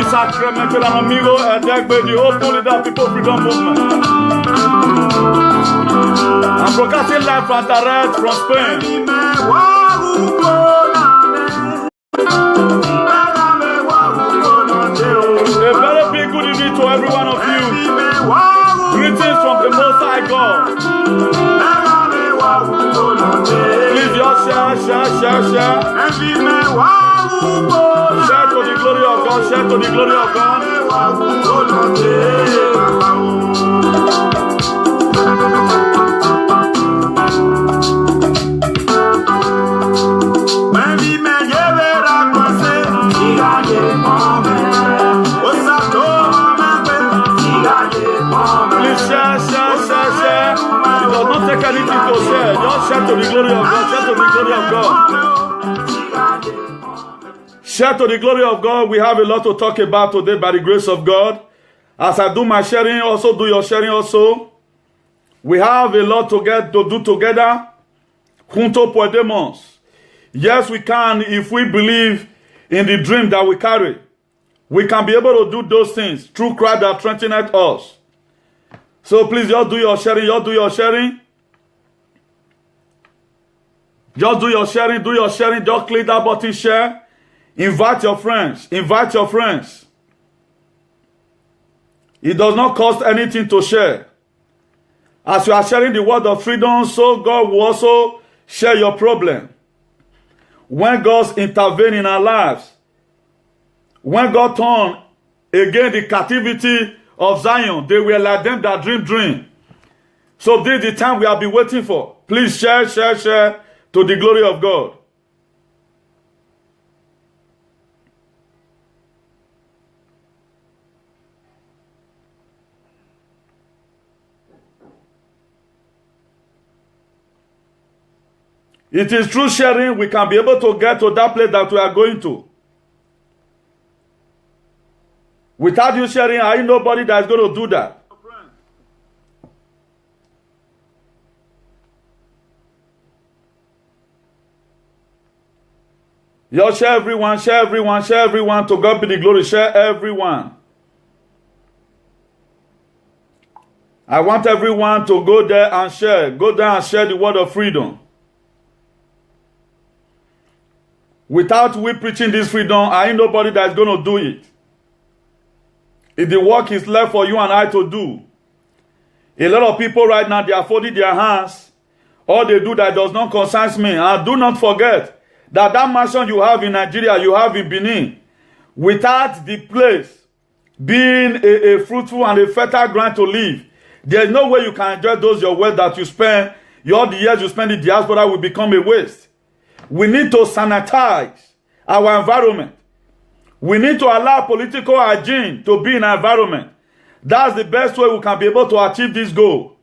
Sacramento and Amigo and Dagbe, the whole Polydor People Freedom Movement. I'm broadcasting live from Taret from Spain. A very big good evening to every one of you. Greetings from the Most High God. Please just share. Share to the glory of God, share to the glory of God. Please share. It does not take anything to share. Just share to the glory of God, share to the glory of God. Share to the glory of God. We have a lot to talk about today by the grace of God. As I do my sharing, also do your sharing also. We have a lot to do together. Junto podemos. Yes, we can if we believe in the dream that we carry. We can be able to do those things through Christ that strengtheneth us. So please just do your sharing. Just do your sharing. Just do your sharing. Do your sharing. Just click that button, share. Invite your friends. Invite your friends. It does not cost anything to share. As you are sharing the word of freedom, so God will also share your problem. When God intervenes in our lives, when God turned again the captivity of Zion, they were like them that dream. So this is the time we have been waiting for. Please share to the glory of God. It is through sharing we can be able to get to that place that we are going to. Without you sharing, I ain't nobody that is going to do that. Yo, share everyone. To God be the glory. Share everyone. I want everyone to go there and share. Go there and share the word of freedom. Without we preaching this freedom, I ain't nobody that's going to do it. If the work is left for you and I to do, a lot of people right now, they are folding their hands. All they do that does not concern me. And do not forget that mansion you have in Nigeria, you have in Benin, without the place being a fruitful and a fertile ground to live, there's no way you can enjoy your wealth that you spend. All the years you spend in diaspora will become a waste. We need to sanitize our environment. We need to allow political hygiene to be in our environment. That's the best way we can be able to achieve this goal.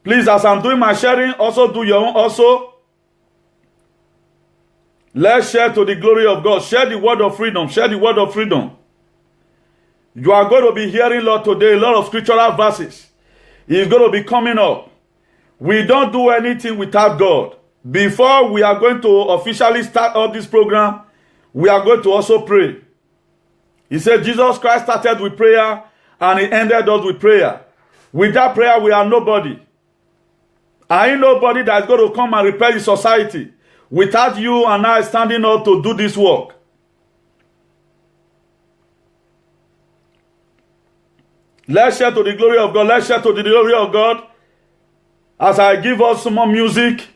Please, as I'm doing my sharing, also do your own also. Let's share to the glory of God. Share the word of freedom. Share the word of freedom. You are going to be hearing, Lord, today a lot of scriptural verses. It's going to be coming up. We don't do anything without God. Before we are going to officially start all this program, we are going to also pray. He said Jesus Christ started with prayer and he ended us with prayer. Without prayer, we are nobody. I ain't nobody that's going to come and repair the society without you and I standing up to do this work. Let's share to the glory of God. Let's share to the glory of God. As I give us some more music.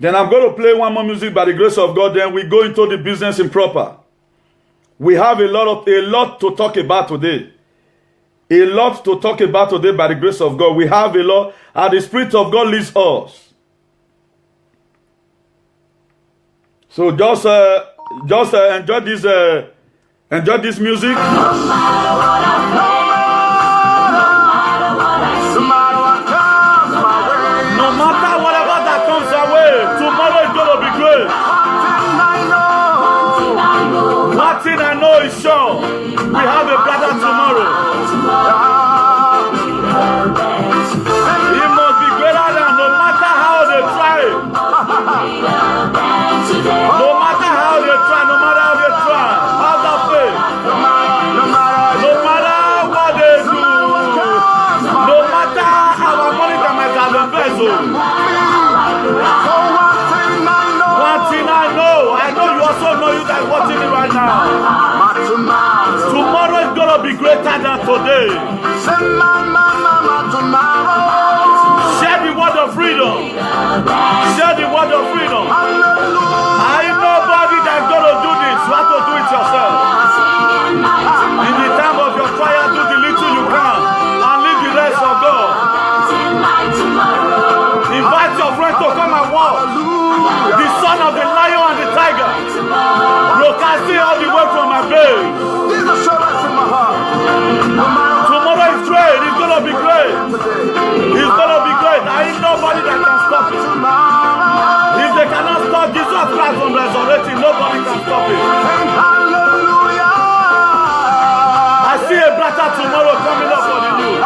Then I'm going to play one more music by the grace of God. Then we go into the business in proper. We have a lot to talk about today. A lot to talk about today by the grace of God. We have a lot, and the Spirit of God leads us. So just enjoy this music. No matter whatever that comes our way, tomorrow is going to be great. One thing I know is sure, we have a brother tomorrow. He must be greater than no matter how they try. No matter how they try, no matter how they try, have that faith. No matter what they do, no matter our money that might have embezzled. One thing I know you also know you guys watching it right now. Tomorrow is gonna be greater than today. Share the word of freedom. Share the word of freedom. I ain't nobody that's gonna do this. You have to do it yourself. In the time of your trial, do the little you can and leave the rest for God. Invite your friend to come and walk. The son of the lion and the tiger. Broadcasting all the way from my base. Tomorrow is great. It's gonna be great. It's gonna be great. I ain't nobody that can stop it. If they cannot stop Jesus Christ from resurrecting, nobody can stop it. I see a brother tomorrow coming up for the news.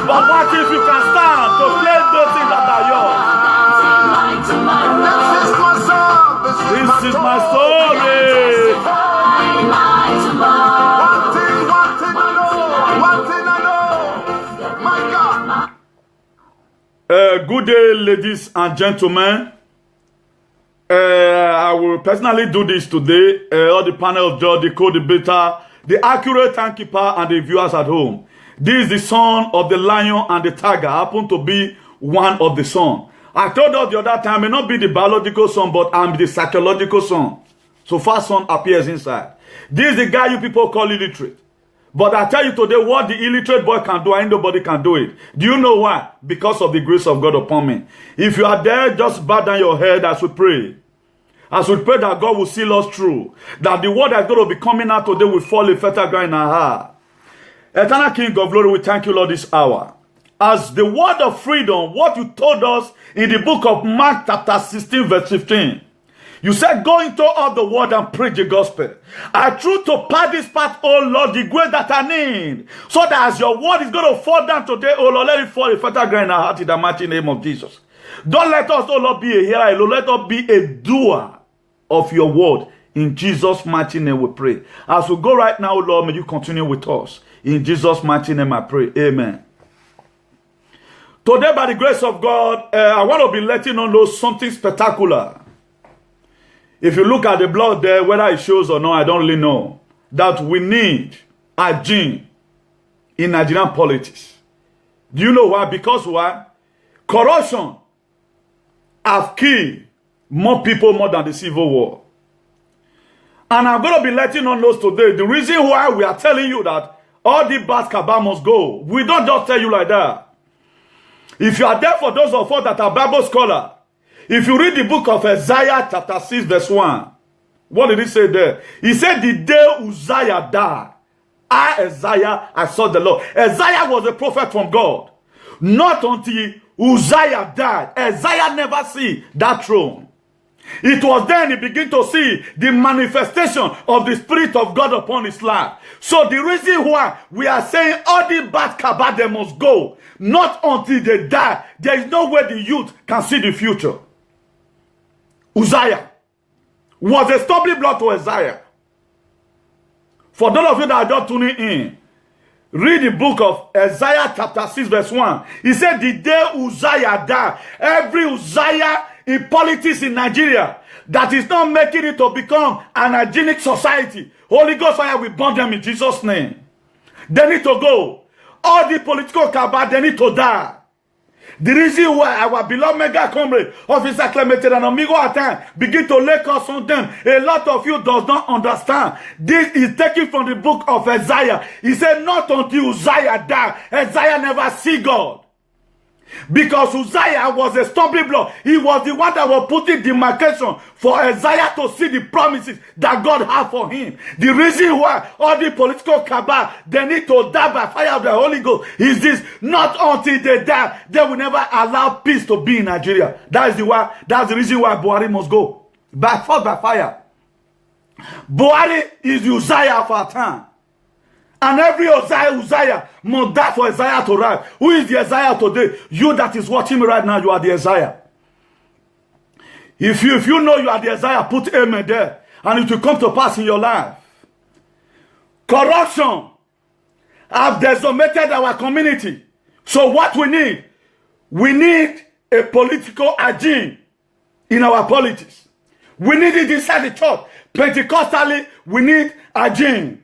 But what if you can stand to play those things that are yours? This is my story. Good day, ladies and gentlemen. I will personally do this today. All the panel judge, the co-debater, the accurate timekeeper, and the viewers at home. This is the son of the lion and the tiger. I happen to be one of the son. I told us the other time, I may not be the biological son, but I'm the psychological son. So far, son appears inside. This is the guy you people call illiterate. But I tell you today, what the illiterate boy can do, ain't nobody can do it. Do you know why? Because of the grace of God upon me. If you are there, just bow down your head as we pray. As we pray that God will see us through. That the word that's going to be coming out today will fall in fertile ground in our heart. Eternal King of glory, we thank you, Lord, this hour. As the word of freedom, what you told us in the book of Mark chapter 16 verse 15. You said, go into all the world and preach the gospel. I choose to part this part, oh Lord, the grace that I need. So that as your word is going to fall down today, oh Lord, let it fall in fertile ground in our heart in the mighty name of Jesus. Don't let us, oh Lord, be a hearer alone. Let us be a doer of your word. In Jesus' mighty name we pray. As we go right now, Lord, may you continue with us. In Jesus' mighty name I pray. Amen. Today, by the grace of God, I want to be letting you know something spectacular. If you look at the blood there, whether it shows or not, I don't really know. That we need a gene in Nigerian politics. Do you know why? Because why? Corruption have killed more people more than the Civil War. And I'm going to be letting you know today the reason why we are telling you that all the bad cabal must go. We don't just tell you like that. If you are there, for those of us that are Bible scholars, if you read the book of Isaiah chapter 6 verse 1, what did he say there? He said, the day Uzziah died, Isaiah, I saw the Lord. Isaiah was a prophet from God. Not until Uzziah died, Isaiah never see that throne. It was then he began to see the manifestation of the Spirit of God upon his life. So the reason why we are saying all the bad cabal, they must go. Not until they die. There is no way the youth can see the future. Uzziah was a stumbling block to Isaiah. For those of you that are just tuning in, read the book of Isaiah chapter 6 verse 1. He said the day Uzziah died, every Uzziah in politics in Nigeria that is not making it to become an hygienic society, Holy Ghost fire will burn them in Jesus' name. They need to go. All the political cabal, they need to die. The reason why our beloved mega comrade, Officer Clemente and Amigo Atan, begin to lay us on them, a lot of you does not understand. This is taken from the book of Isaiah. He said, not until Uzziah died, Isaiah never see God. Because Uzziah was a stumbling block. He was the one that was putting demarcation for Isaiah to see the promises that God had for him. The reason why all the political cabal, they need to die by fire of the Holy Ghost is this: not until they die, they will never allow peace to be in Nigeria. That's the reason why Buhari must go. By force, by fire. Buhari is the Uzziah of our time. And every Uzziah must die for Isaiah to rise. Who is the Isaiah today? You that is watching me right now, you are the Isaiah. If you know you are the Isaiah, put amen there. And it will come to pass in your life. Corruption have decimated our community. So what we need a political agenda in our politics. We need it inside the church. Pentecostally, we need agenda.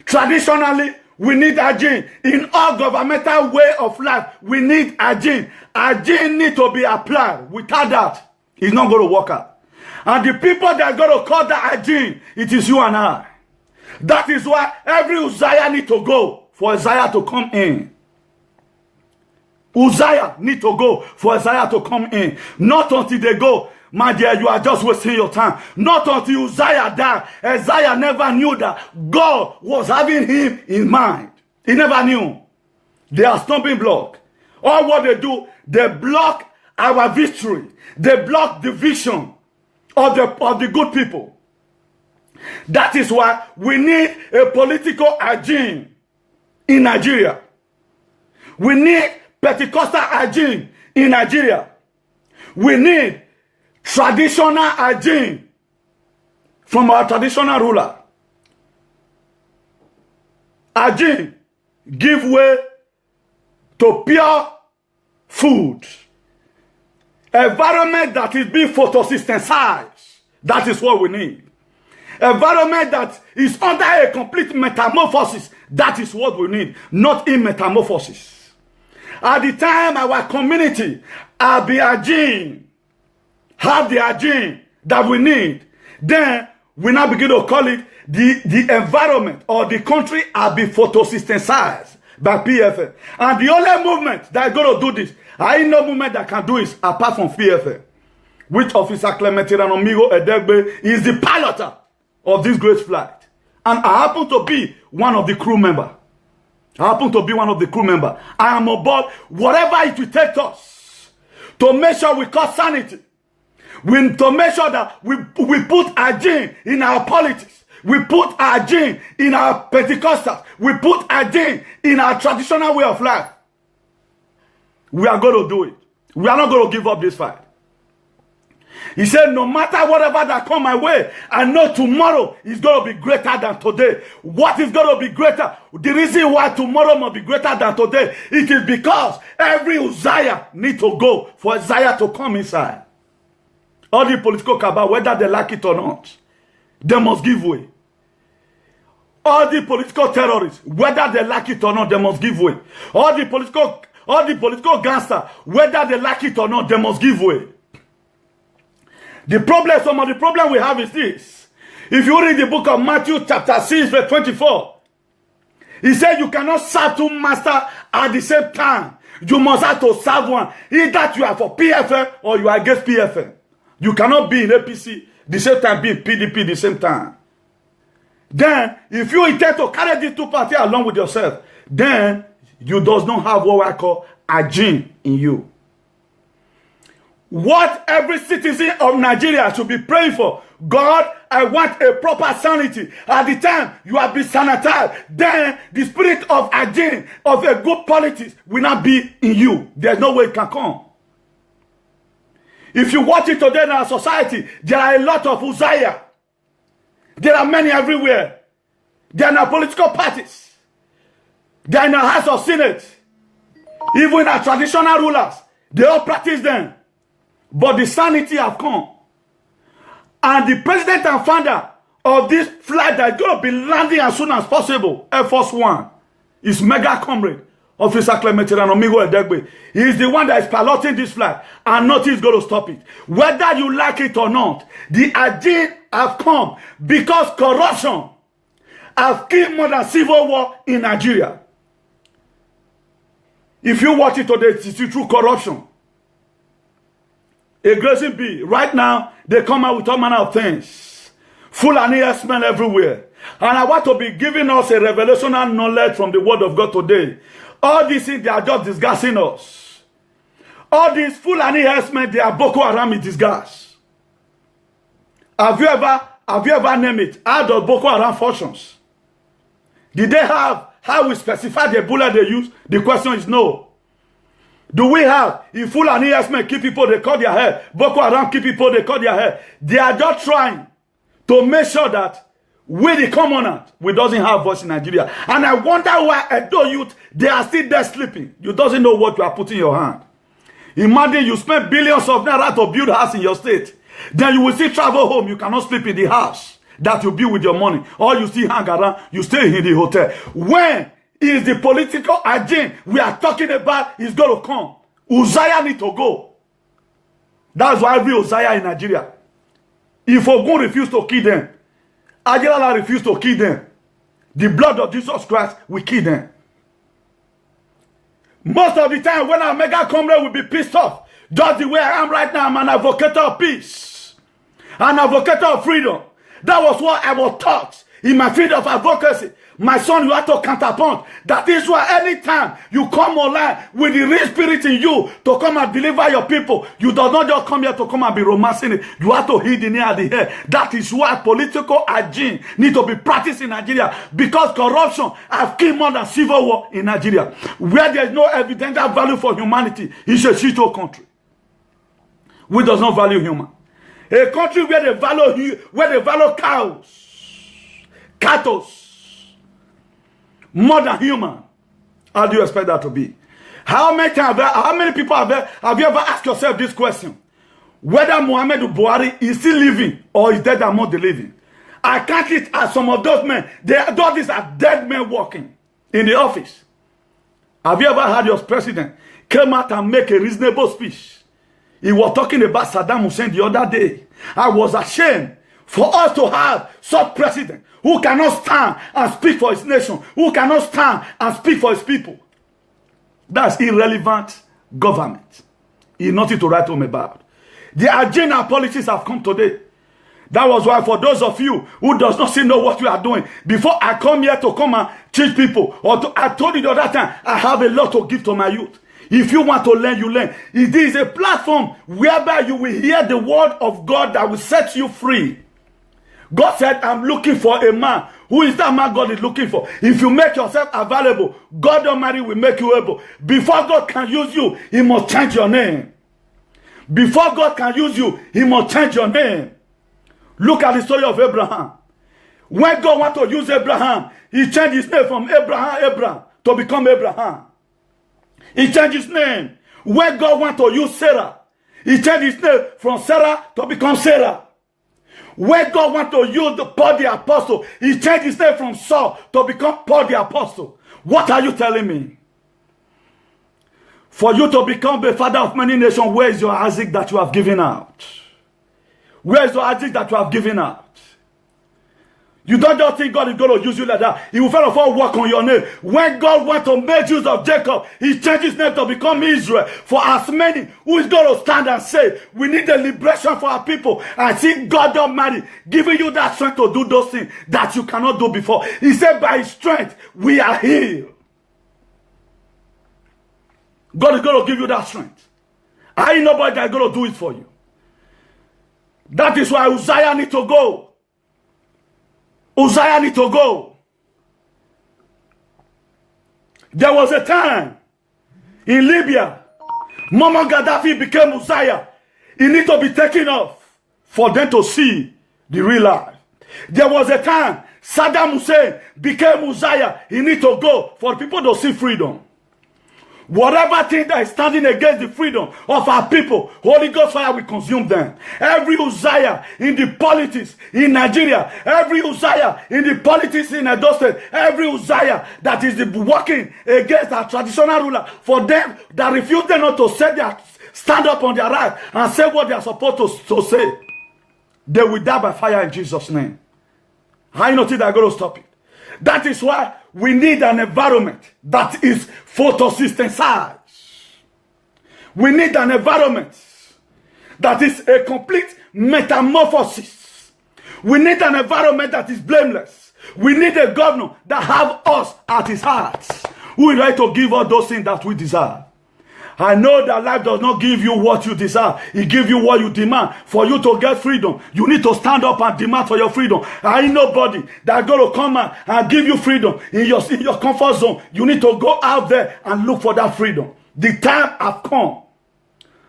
Traditionally, we need agenda. In all governmental way of life, we need agenda. Agenda need to be applied. Without that, it's not going to work out. And the people that are going to call that agenda, it is you and I. That is why every Uzziah need to go for Isaiah to come in. Uzziah need to go for Isaiah to come in. Not until they go. My dear, you are just wasting your time. Not until Uzziah died. Isaiah never knew that God was having him in mind. He never knew. They are stumbling block. All what they do, they block our victory. They block the vision of the good people. That is why we need a political agenda in Nigeria. We need Pentecostal agenda in Nigeria. We need traditional agenda from our traditional ruler. Agenda give way to pure food. Environment that is being photosynthesized. That is what we need. Environment that is under a complete metamorphosis. That is what we need. Not in metamorphosis. At the time our community have the agenda, have the agenda that we need, then we now begin to call it the environment or the country have been photosynthesized by PFM. And the only movement that is going to do this, I ain't no movement that can do it apart from PFM, which Officer Clemente Amigo Edegbe is the pilot of this great flight. And I happen to be one of the crew members. I am aboard whatever it will take us to make sure we cause sanity. To make sure that we put our gene in our politics. We put our gene in our Pentecostals. We put our gene in our traditional way of life. We are going to do it. We are not going to give up this fight. He said, no matter whatever that come my way, I know tomorrow is going to be greater than today. What is going to be greater? The reason why tomorrow must be greater than today, it is because every Uzziah need to go for Isaiah to come inside. All the political cabal, whether they like it or not, they must give way. All the political terrorists, whether they like it or not, they must give way. All the political gangsters, whether they like it or not, they must give way. Some of the problem we have is this. If you read the book of Matthew chapter 6 verse 24, he said you cannot serve two masters at the same time. You must have to serve one. Either you are for PFM or you are against PFM. You cannot be in APC the same time, be in PDP the same time. Then, if you intend to carry these two parties along with yourself, then you does not have what I call a gene in you. What every citizen of Nigeria should be praying for. God, I want a proper sanity. At the time you have been sanitized, then the spirit of agenda, of a good politics will not be in you. There's no way it can come. If you watch it today in our society, there are a lot of Uzziah. There are many everywhere. They are in our political parties. They are in our House of Senate. Even our traditional rulers, they all practice them. But the sanity have come. And the president and founder of this flight that is going to be landing as soon as possible, Air Force One, is mega comrade, Officer Clement Amigo Edegbe. He is the one that is piloting this flight, and nothing is going to stop it. Whether you like it or not, the agenda have come because corruption have killed more than civil war in Nigeria. If you watch it today, it's through corruption. A grazing bee. Right now, they come out with all manner of things. Fulani smell everywhere. And I want to be giving us a revelation and knowledge from the word of God today. All these things, they are just disgusting us. All these Fulani herdsmen, they are Boko Haram in disguise. Have you ever named it? How does Boko Haram functions? Did they have how we specify the bullet they use? The question is no. Do we have, if Fulani herdsmen keep people, they cut their hair. Boko Haram keep people, they cut their hair. They are just trying to make sure that we, the commoner, we doesn't have voice in Nigeria. And I wonder why Edo youth, they are still there sleeping. You doesn't know what you are putting in your hand. Imagine you spend billions of naira to build a house in your state. Then you will still travel home. You cannot sleep in the house that you build with your money. Or you still hang around, you stay in the hotel. When is the political agenda we are talking about is going to come? Uzziah need to go. That's why every Uzziah in Nigeria. If Ogun refused to kill them, Ajelala refused to kill them, the blood of Jesus Christ will kill them. Most of the time when our mega comrade will be pissed off, just the way I am right now, I'm an advocate of peace, an advocate of freedom. That was what I was taught in my field of advocacy. My son, you have to counterpoint. That is why anytime you come online with the real spirit in you to come and deliver your people, you do not just come here to come and be romancing it. You have to hit the nail at the head. That is why political agenda need to be practiced in Nigeria, because corruption has killed more than civil war in Nigeria. Where there is no evidential value for humanity, it's a shithole country. We does not value human. A country where they value cows, cattle, more than human. How do you expect that to be? How many people have you ever asked yourself this question? Whether Muhammadu Buhari is still living or is dead among the living? I can't it as some of those men. Those are dead men walking in the office. Have you ever heard your president came out and make a reasonable speech? He was talking about Saddam Hussein the other day. I was ashamed for us to have such president who cannot stand and speak for his nation, who cannot stand and speak for his people. That's irrelevant government. It's nothing to write home about. The agenda policies have come today. That was why for those of you who does not see know what we are doing, before I come here to come and teach people, I told you the other time, I have a lot to give to my youth. If you want to learn, you learn. It is a platform whereby you will hear the word of God that will set you free. God said, I'm looking for a man. Who is that man God is looking for? If you make yourself available, God Almighty will make you able. Before God can use you, He must change your name. Before God can use you, He must change your name. Look at the story of Abraham. When God wanted to use Abraham, He changed his name from Abraham to become Abraham. He changed his name. When God wanted to use Sarah, He changed his name from Sarah to become Sarah. When God wanted to use Paul the Apostle, He changed his name from Saul to become Paul the Apostle. What are you telling me? For you to become the father of many nations, where is your Isaac that you have given out? Where is your Isaac that you have given out? You don't just think God is going to use you like that. He will first of all work on your name. When God wants to make use of Jacob, He changed his name to become Israel. For as many who is going to stand and say, we need a liberation for our people. And see God Almighty giving you that strength to do those things that you cannot do before. He said, by His strength, we are healed. God is going to give you that strength. I ain't nobody that is going to do it for you. That is why Uzziah need to go. Uzziah need to go. There was a time in Libya, Muammar Gaddafi became Uzziah. He need to be taken off for them to see the real life. There was a time Saddam Hussein became Uzziah. He need to go for people to see freedom. Whatever thing that is standing against the freedom of our people, Holy Ghost fire will consume them. Every Uzziah in the politics in Nigeria, every Uzziah in the politics in Edo State, every Uzziah that is working against our traditional ruler, for them that refuse them not to stand up on their right and say what they are supposed to say, they will die by fire in Jesus' name. I know that I'm going to stop it. That is why we need an environment that is photosynthesized. We need an environment that is a complete metamorphosis. We need an environment that is blameless. We need a governor that have us at his heart, who is ready to give us those things that we desire. I know that life does not give you what you desire. It gives you what you demand. For you to get freedom, you need to stand up and demand for your freedom. I ain't nobody that's going to come out and give you freedom in your comfort zone. You need to go out there and look for that freedom. The time has come.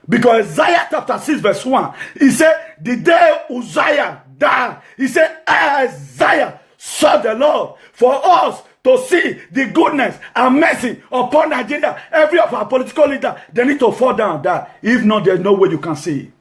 Because Isaiah chapter 6 verse 1, he said, the day Uzziah died, he said, Isaiah saw the Lord. For us to see the goodness and mercy upon Nigeria, every of our political leaders, they need to fall down that. If not, there's no way you can see.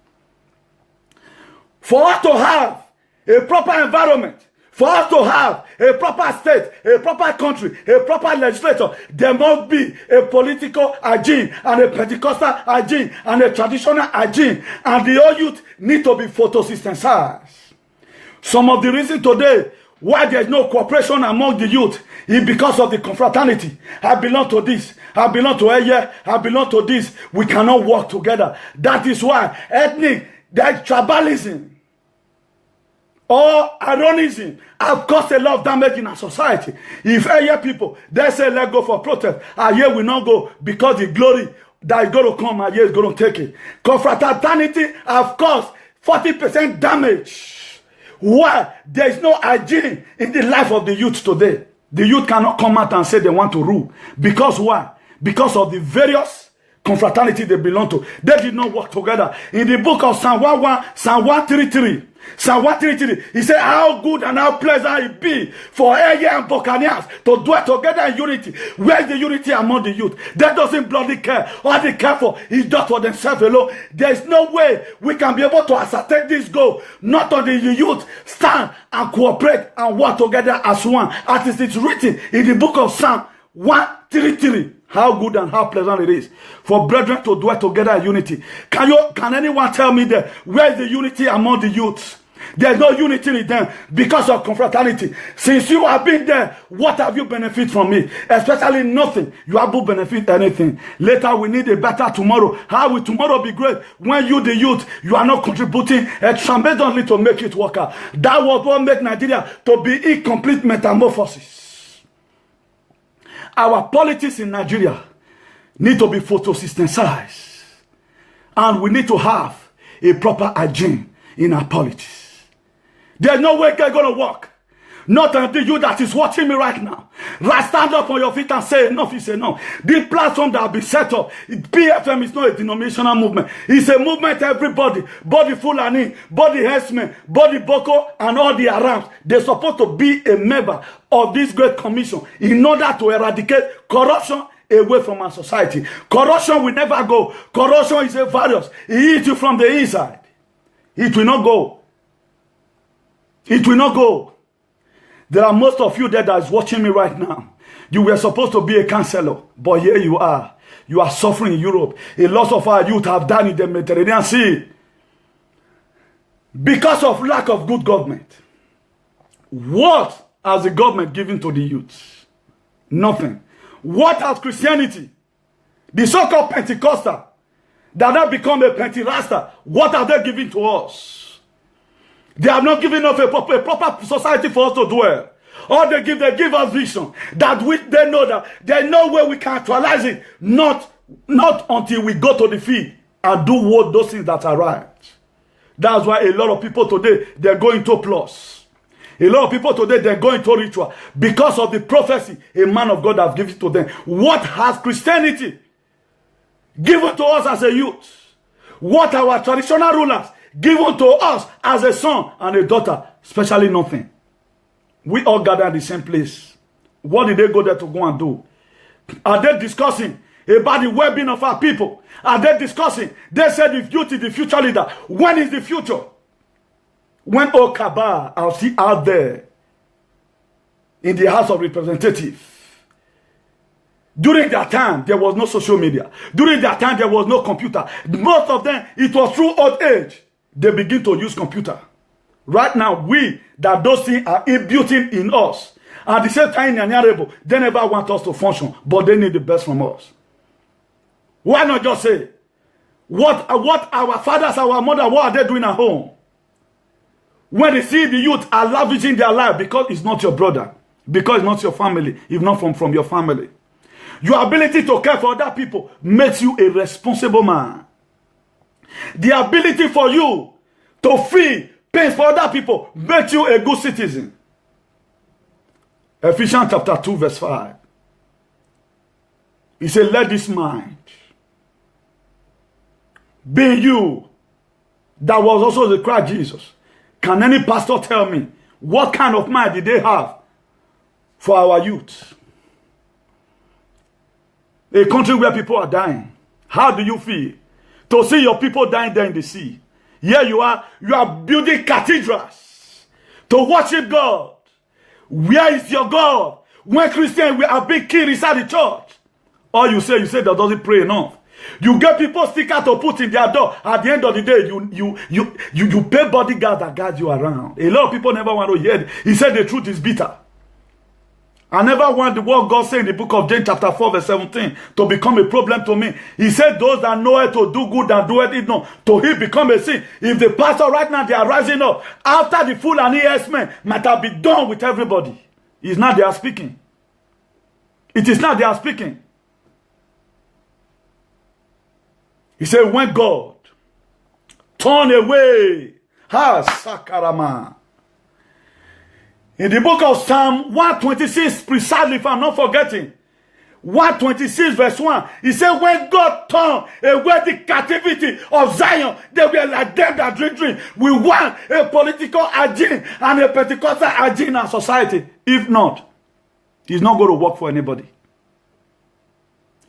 For us to have a proper environment, for us to have a proper state, a proper country, a proper legislature, there must be a political hygiene and a Pentecostal hygiene and a traditional hygiene. And the whole youth need to be photosynthesized. Some of the reasons today why there is no cooperation among the youth is because of the confraternity. I belong to this. I belong to Eye. I belong to this. We cannot work together. That is why ethnic, that tribalism or ironism have caused a lot of damage in our society. If Eye people, they say let's go for protest, Eye will not go because the glory that is going to come, Eye is going to take it. Confraternity have caused 40% damage. Why? There is no hygiene in the life of the youth today. The youth cannot come out and say they want to rule. Because why? Because of the various confraternity they belong to. They did not work together. In the book of Psalm 133, Psalm 133, he said, how good and how pleasant it be for Eye and Buccaneers to dwell together in unity. Where is the unity among the youth? That doesn't bloody care. All they care for is just for themselves alone. There is no way we can be able to ascertain this goal. Not until the youth stand and cooperate and work together as one. As it is written in the book of Psalm 133. How good and how pleasant it is for brethren to dwell together in unity. Can anyone tell me that where is the unity among the youths? There's no unity in them because of confraternity. Since you have been there, what have you benefit from it? Especially nothing. You haven't benefit anything. Later we need a better tomorrow. How will tomorrow be great? When you, the youth, you are not contributing tremendously to make it work out. That was what made Nigeria to be in complete metamorphosis. Our politics in Nigeria need to be photosynthesized. And we need to have a proper hygiene in our politics. There's no way they're going to work. Not until you that is watching me right now. Right, stand up on your feet and say enough is enough. The platform that will be set up, PFM is not a denominational movement. It's a movement everybody, body Fulani, body Hesman, body Boko, and all the Arabs. They're supposed to be a member of this great commission in order to eradicate corruption away from our society. Corruption will never go. Corruption is a virus. It eats you from the inside. It will not go. It will not go. There are most of you there that is watching me right now. You were supposed to be a counselor, but here you are. You are suffering in Europe. A lot of our youth have died in the Mediterranean Sea because of lack of good government. What has the government given to the youth? Nothing. What has Christianity, the so-called Pentecostal, that have become a Penterasta, what are they giving to us? They have not given us a proper society for us to dwell. All they give us vision that they know that there is no way we can actualize it. Not until we go to the field and do what those things that are right. That's why a lot of people today, they're going to plus. A lot of people today, they're going to ritual because of the prophecy a man of God has given to them. What has Christianity given to us as a youth? What our traditional rulers given to us as a son and a daughter? Especially nothing. We all gather at the same place. What did they go there to go and do? Are they discussing about the well-being of our people. Are they discussing? They said the youth is the future leader. When is the future? When Okaba are still out there in the House of Representatives. During that time, there was no social media. During that time, there was no computer. Most of them, it was through old age. They begin to use computer. Right now, those things are inbuilt in us. At the same time, they never want us to function, but they need the best from us. Why not just say, what our fathers, our mother, what are they doing at home? When they see the youth are lavishing their life because it's not your brother, because it's not your family, if not from your family. Your ability to care for other people makes you a responsible man. The ability for you to feel pain for other people makes you a good citizen. Ephesians chapter 2 verse 5. He said, let this mind be you that was also the Christ Jesus. Can any pastor tell me what kind of mind did they have for our youth? A country where people are dying. How do you feel to see your people dying there in the sea? Here you are building cathedrals to worship God. Where is your God? When Christians we are being killed inside the church. Or you say that doesn't pray enough. You get people sticker to put in their door. At the end of the day, you pay bodyguards that guard you around. A lot of people never want to hear it. He said the truth is bitter. I never want the word God said in the book of James chapter 4 verse 17 to become a problem to me. He said those that know it to do good and do it not, to him become a sin. If the pastor right now they are rising up after the fool and yes-men might have been done with everybody. It's not they are speaking. It is not they are speaking. He said when God turn away, Sakarama. In the book of Psalm 126, precisely, if I'm not forgetting, 126 verse 1, he said, when God turned away the captivity of Zion, they were like them that drink. We want a political agenda and a Pentecostal agenda in our society. If not, it's not going to work for anybody.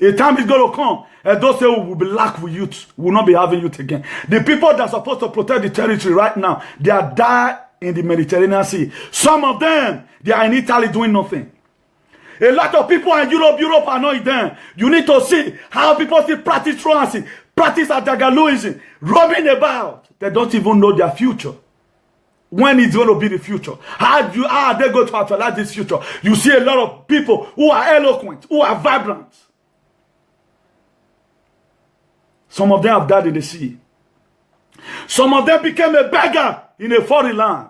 A time is going to come, and those who will be lack with youth will not be having youth again. The people that are supposed to protect the territory right now, they are dying in the Mediterranean Sea. Some of them, they are in Italy doing nothing. A lot of people in Europe are not there. You need to see how people still practice truancy, practice Adagaluism, roaming about. They don't even know their future. When it's going to be the future? How are they going to actualize this future? You see a lot of people who are eloquent, who are vibrant. Some of them have died in the sea. Some of them became a beggar in a foreign land.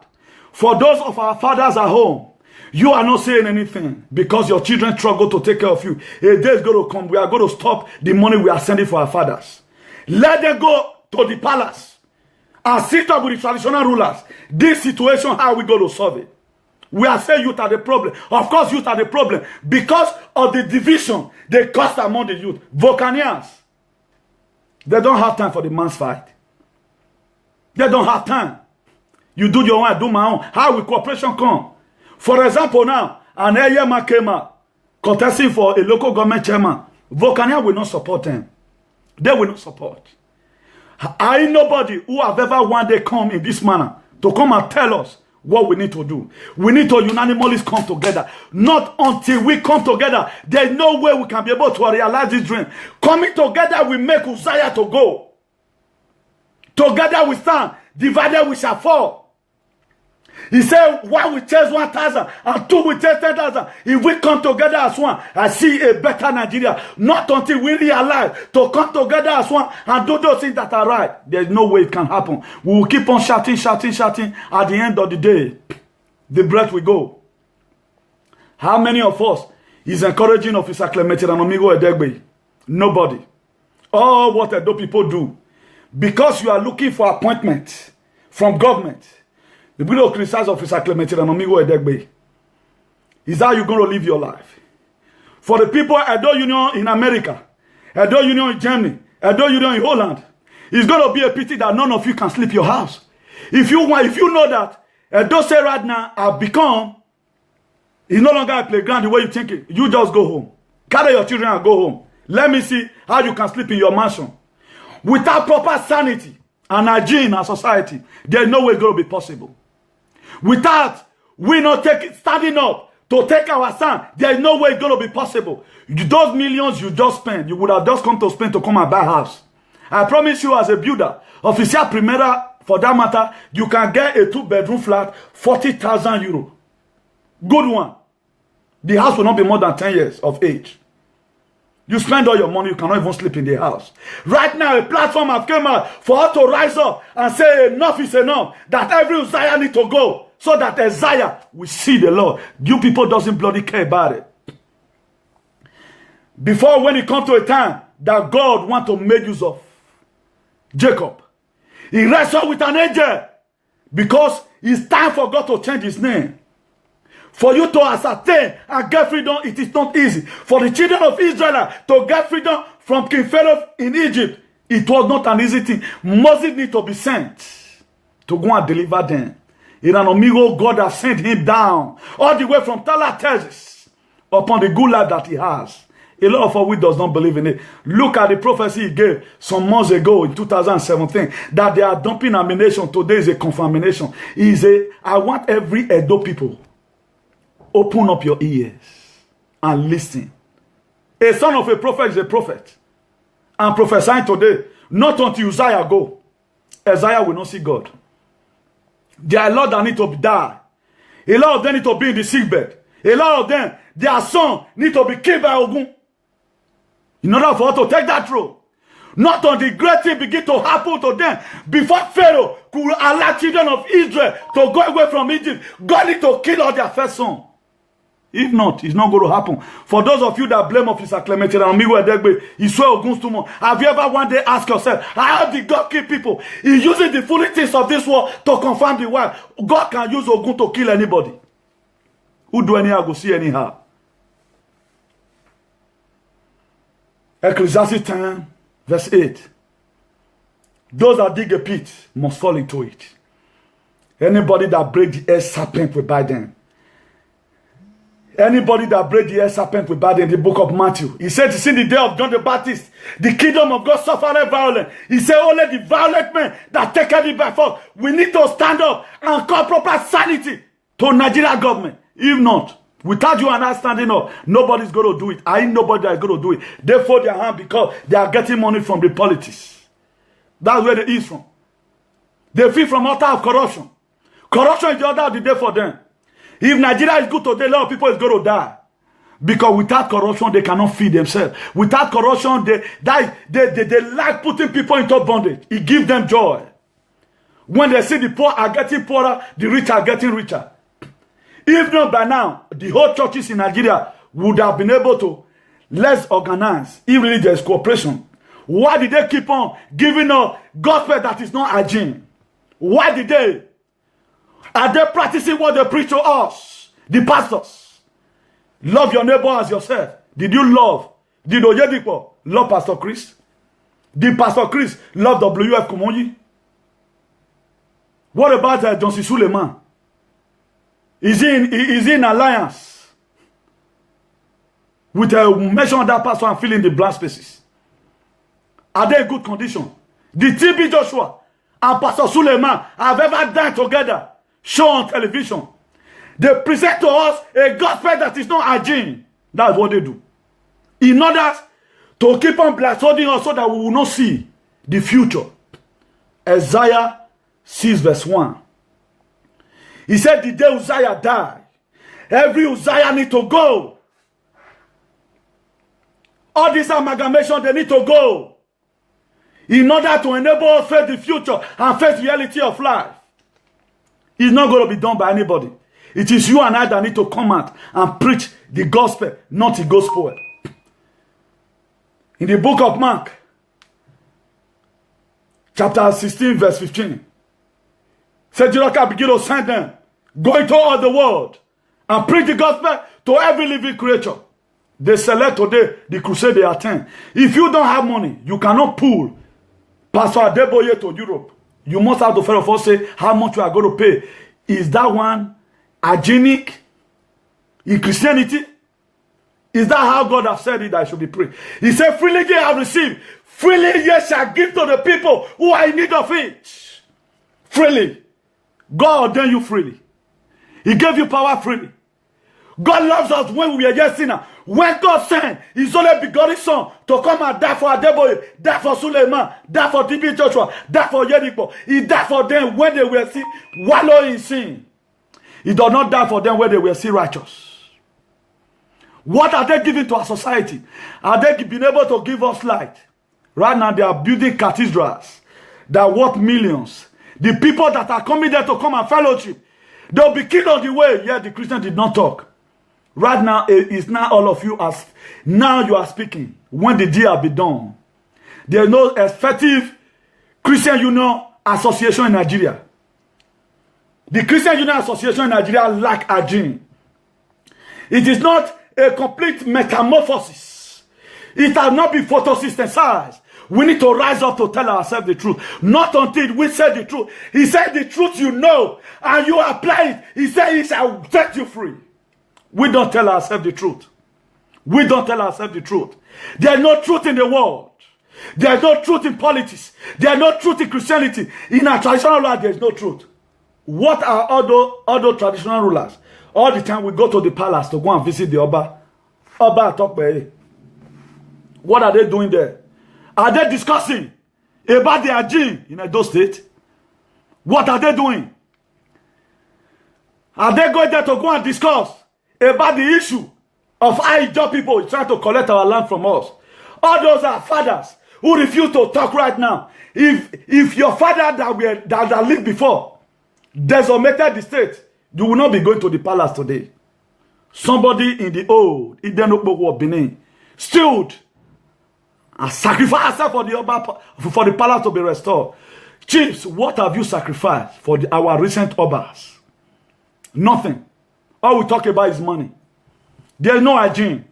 For those of our fathers at home, you are not saying anything because your children struggle to take care of you. A day is going to come. We are going to stop the money we are sending for our fathers. Let them go to the palace and sit up with the traditional rulers. This situation, how are we going to solve it? We are saying youth are the problem. Of course, youth are the problem because of the division they cause among the youth. Volcanians, they don't have time for the man's fight. They don't have time. You do your own, I do my own. How will cooperation come? For example, now, an Eyema came out contesting for a local government chairman. Volcania will not support them. They will not support. I nobody who have ever one day come in this manner to come and tell us what we need to do. We need to unanimously come together. Not until we come together, there's no way we can be able to realize this dream. Coming together, we make Uzziah to go. Together we stand, divided we shall fall. He said, one will chase 1,000 and two will chase 10,000. If we come together as one, I see a better Nigeria. Not until we realize to come together as one and do those things that are right. There's no way it can happen. We will keep on shouting. At the end of the day, the breath will go. How many of us is encouraging Officer Clemente and Amigo Edegbe? Nobody. All what Edo people do, because you are looking for appointment from government, the widow criticize Officer Clemente and Amigo Edegbe. Is how you're going to live your life. For the people at Edo Union in America, Edo Union in Germany, Edo Union in Holland, it's going to be a pity that none of you can sleep your house. If you know that Edo say right now have become, it's no longer a playground the way you think it, you just go home. Carry your children and go home. Let me see how you can sleep in your mansion. Without proper sanity and hygiene in our society, there's no way it's going to be possible. Without we not standing up to take our stand, there's no way it's going to be possible. Those millions you just spent, you would have just come to spend to come and buy a house. I promise you, as a builder, official Primera, for that matter, you can get a 2-bedroom flat, 40,000 euro. Good one. The house will not be more than 10 years of age. You spend all your money, you cannot even sleep in the house. Right now, a platform has come out for us to rise up and say enough is enough. That every Uzziah need to go so that Isaiah will see the Lord. You people doesn't bloody care about it. Before, when it comes to a time that God wants to make use of Jacob, he wrestled with an angel because it's time for God to change his name. For you to ascertain and get freedom, it is not easy. For the children of Israel to get freedom from King Pharaoh in Egypt, it was not an easy thing. Moses need to be sent to go and deliver them. In an amigo, God has sent him down all the way from Talatezis upon the good life that he has. A lot of us does not believe in it. Look at the prophecy he gave some months ago in 2017 that they are dumping ammunition. Today is a confirmation. I want every Edo people, open up your ears and listen. A son of a prophet is a prophet. I'm prophesying today, not until Uzziah go. Isaiah will not see God. There are a lot that need to die. A lot of them need to be in the sickbed. A lot of them, their son need to be killed by Ogun. In order for us to take that role. Not until the great thing begin to happen to them. Before Pharaoh could allow children of Israel to go away from Egypt, God need to kill all their first son. If not, it's not going to happen. For those of you that blame Officer Clementine and Amigo Edegbe, he swear Ogun's too much. Have you ever one day asked yourself, how did God kill people? He's using the foolish things of this world to confirm the word. God can use Ogun to kill anybody. Who do anyhow go see anyhow. Ecclesiastes 10, verse 8. Those that dig a pit must fall into it. Anybody that break the air serpent will bite them. Anybody that break the air serpent will bite them. In the book of Matthew, he said, it's in the day of John the Baptist, the kingdom of God suffered violence. He said, only the violent men that take it by force. We need to stand up and call proper sanity to Nigeria government. If not, without you and I standing up, nobody's going to do it. I ain't nobody that's going to do it. They fold their hand because they are getting money from the politics. That's where they eat from. They feed from altar of corruption. Corruption is the order of the day for them. If Nigeria is good today, a lot of people is going to die. Because without corruption, they cannot feed themselves. Without corruption, they like putting people into bondage. It gives them joy. When they see the poor are getting poorer, the rich are getting richer. If not by now, the whole churches in Nigeria would have been able to less organize if really there's cooperation. Why did they keep on giving us gospel that is not hygiene? Why did they? Are they practicing what they preach to us, the pastors? Love your neighbor as yourself. Did you love? Did Oyedipo love Pastor Chris? Did Pastor Chris love W.F. Kumonyi? What about Johnson Suleiman? Is he in alliance with mention that pastor and filling the blank spaces? Are they in good condition? Did TB Joshua and Pastor Suleiman have ever died together? Show on television. They present to us a gospel that is not hygiene. That's what they do. In order to keep on blaspheming us so that we will not see the future. Isaiah 6 verse 1. He said the day Uzziah died, every Uzziah need to go. All this amalgamation, they need to go. In order to enable us to face the future and face the reality of life. It's not going to be done by anybody. It is you and I that need to come out and preach the gospel, not the gospel. In the book of Mark, chapter 16, verse 15, said Jesus begin to send them, go into all the world and preach the gospel to every living creature. They select today the crusade they attend. If you don't have money, you cannot pull Pastor Adeboye to Europe. You must have to first of all say how much you are going to pay. Is that one hygienic in Christianity? Is that how God has said it that I should be praying? He said, freely ye have received, freely ye shall give to the people who are in need of it. Freely. God ordained you freely. He gave you power freely. God loves us when we are just sinners. When God sent his only begotten son to come and die for Adeboye, die for Suleiman, die for TB Joshua, die for Yeriko, he died for them when they were still wallowing in sin. He did not die for them when they were still righteous. What are they giving to our society? Are they being able to give us light? Right now they are building cathedrals that are worth millions. The people that are coming there to come and fellowship, they'll be killed on the way. Yeah, the Christian did not talk. Right now, it's now all of you as now you are speaking. When the deal be done, there is no effective Christian Union Association in Nigeria. The Christian Union Association in Nigeria lack a gene. It is not a complete metamorphosis. It has not been photosynthesized. We need to rise up to tell ourselves the truth. Not until we say the truth. He said the truth you know and you apply it. He said he shall set you free. We don't tell ourselves the truth. We don't tell ourselves the truth. There is no truth in the world. There is no truth in politics. There is no truth in Christianity. In our traditional life, there is no truth. What are other traditional rulers? All the time we go to the palace to go and visit the Oba. Oba Atokpe. What are they doing there? Are they discussing about their gene in Edo State? What are they doing? Are they going there to go and discuss about the issue of Ijaw people trying to collect our land from us? All those are fathers who refuse to talk right now. If your father that lived before decimated the state, you will not be going to the palace today. Somebody in the old Idenokbo of Benin stood and sacrificed herself for the palace to be restored. Chiefs, what have you sacrificed for our recent Obas? Nothing. All we talk about is money. There is no hygiene.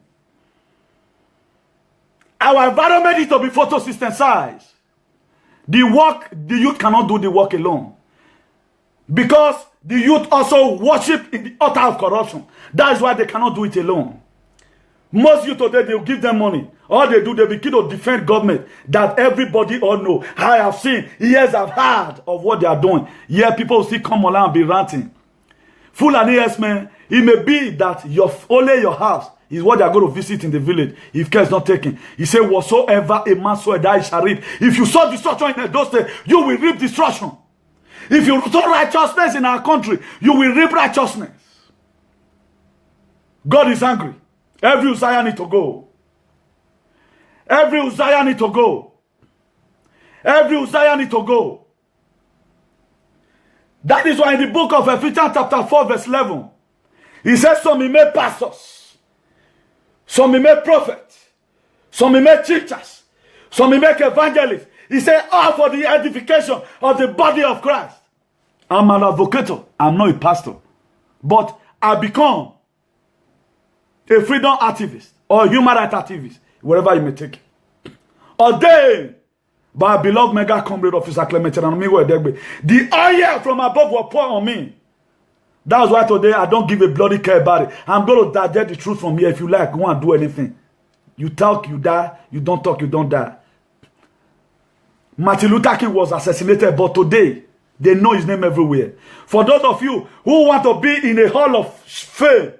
Our environment needs to be photosynthesized. The youth cannot do the work alone. Because the youth also worship in the altar of corruption. That is why they cannot do it alone. Most youth today, they will give them money. All they do, they begin to defend government that everybody all know. I have seen, years I've heard of what they are doing. Yeah, people will still come along and be ranting. Fulani, yes, man. It may be that only your house is what they are going to visit in the village if care is not taken. He said, whatsoever a man sow, that he shall reap. If you sow destruction in those days, you will reap destruction. If you sow righteousness in our country, you will reap righteousness. God is angry. Every Uzziah need to go. Every Uzziah need to go. Every Uzziah need to go. That is why in the book of Ephesians chapter 4 verse 11, he says some he made pastors, some he made prophets, some he made teachers, some he made evangelists. He said all for the edification of the body of Christ. I'm an advocate. I'm not a pastor. But I become a freedom activist or a human rights activist, wherever you may take it. Ordained by a beloved mega comrade officer Clementine and Amigo Edegbe. The oil from above will pour on me. That's why today I don't give a bloody care about it. I'm going to digest the truth from here. If you like, go and do anything. You talk, you die. You don't talk, you don't die. Martin Luther King was assassinated, but today they know his name everywhere. For those of you who want to be in a hall of fame,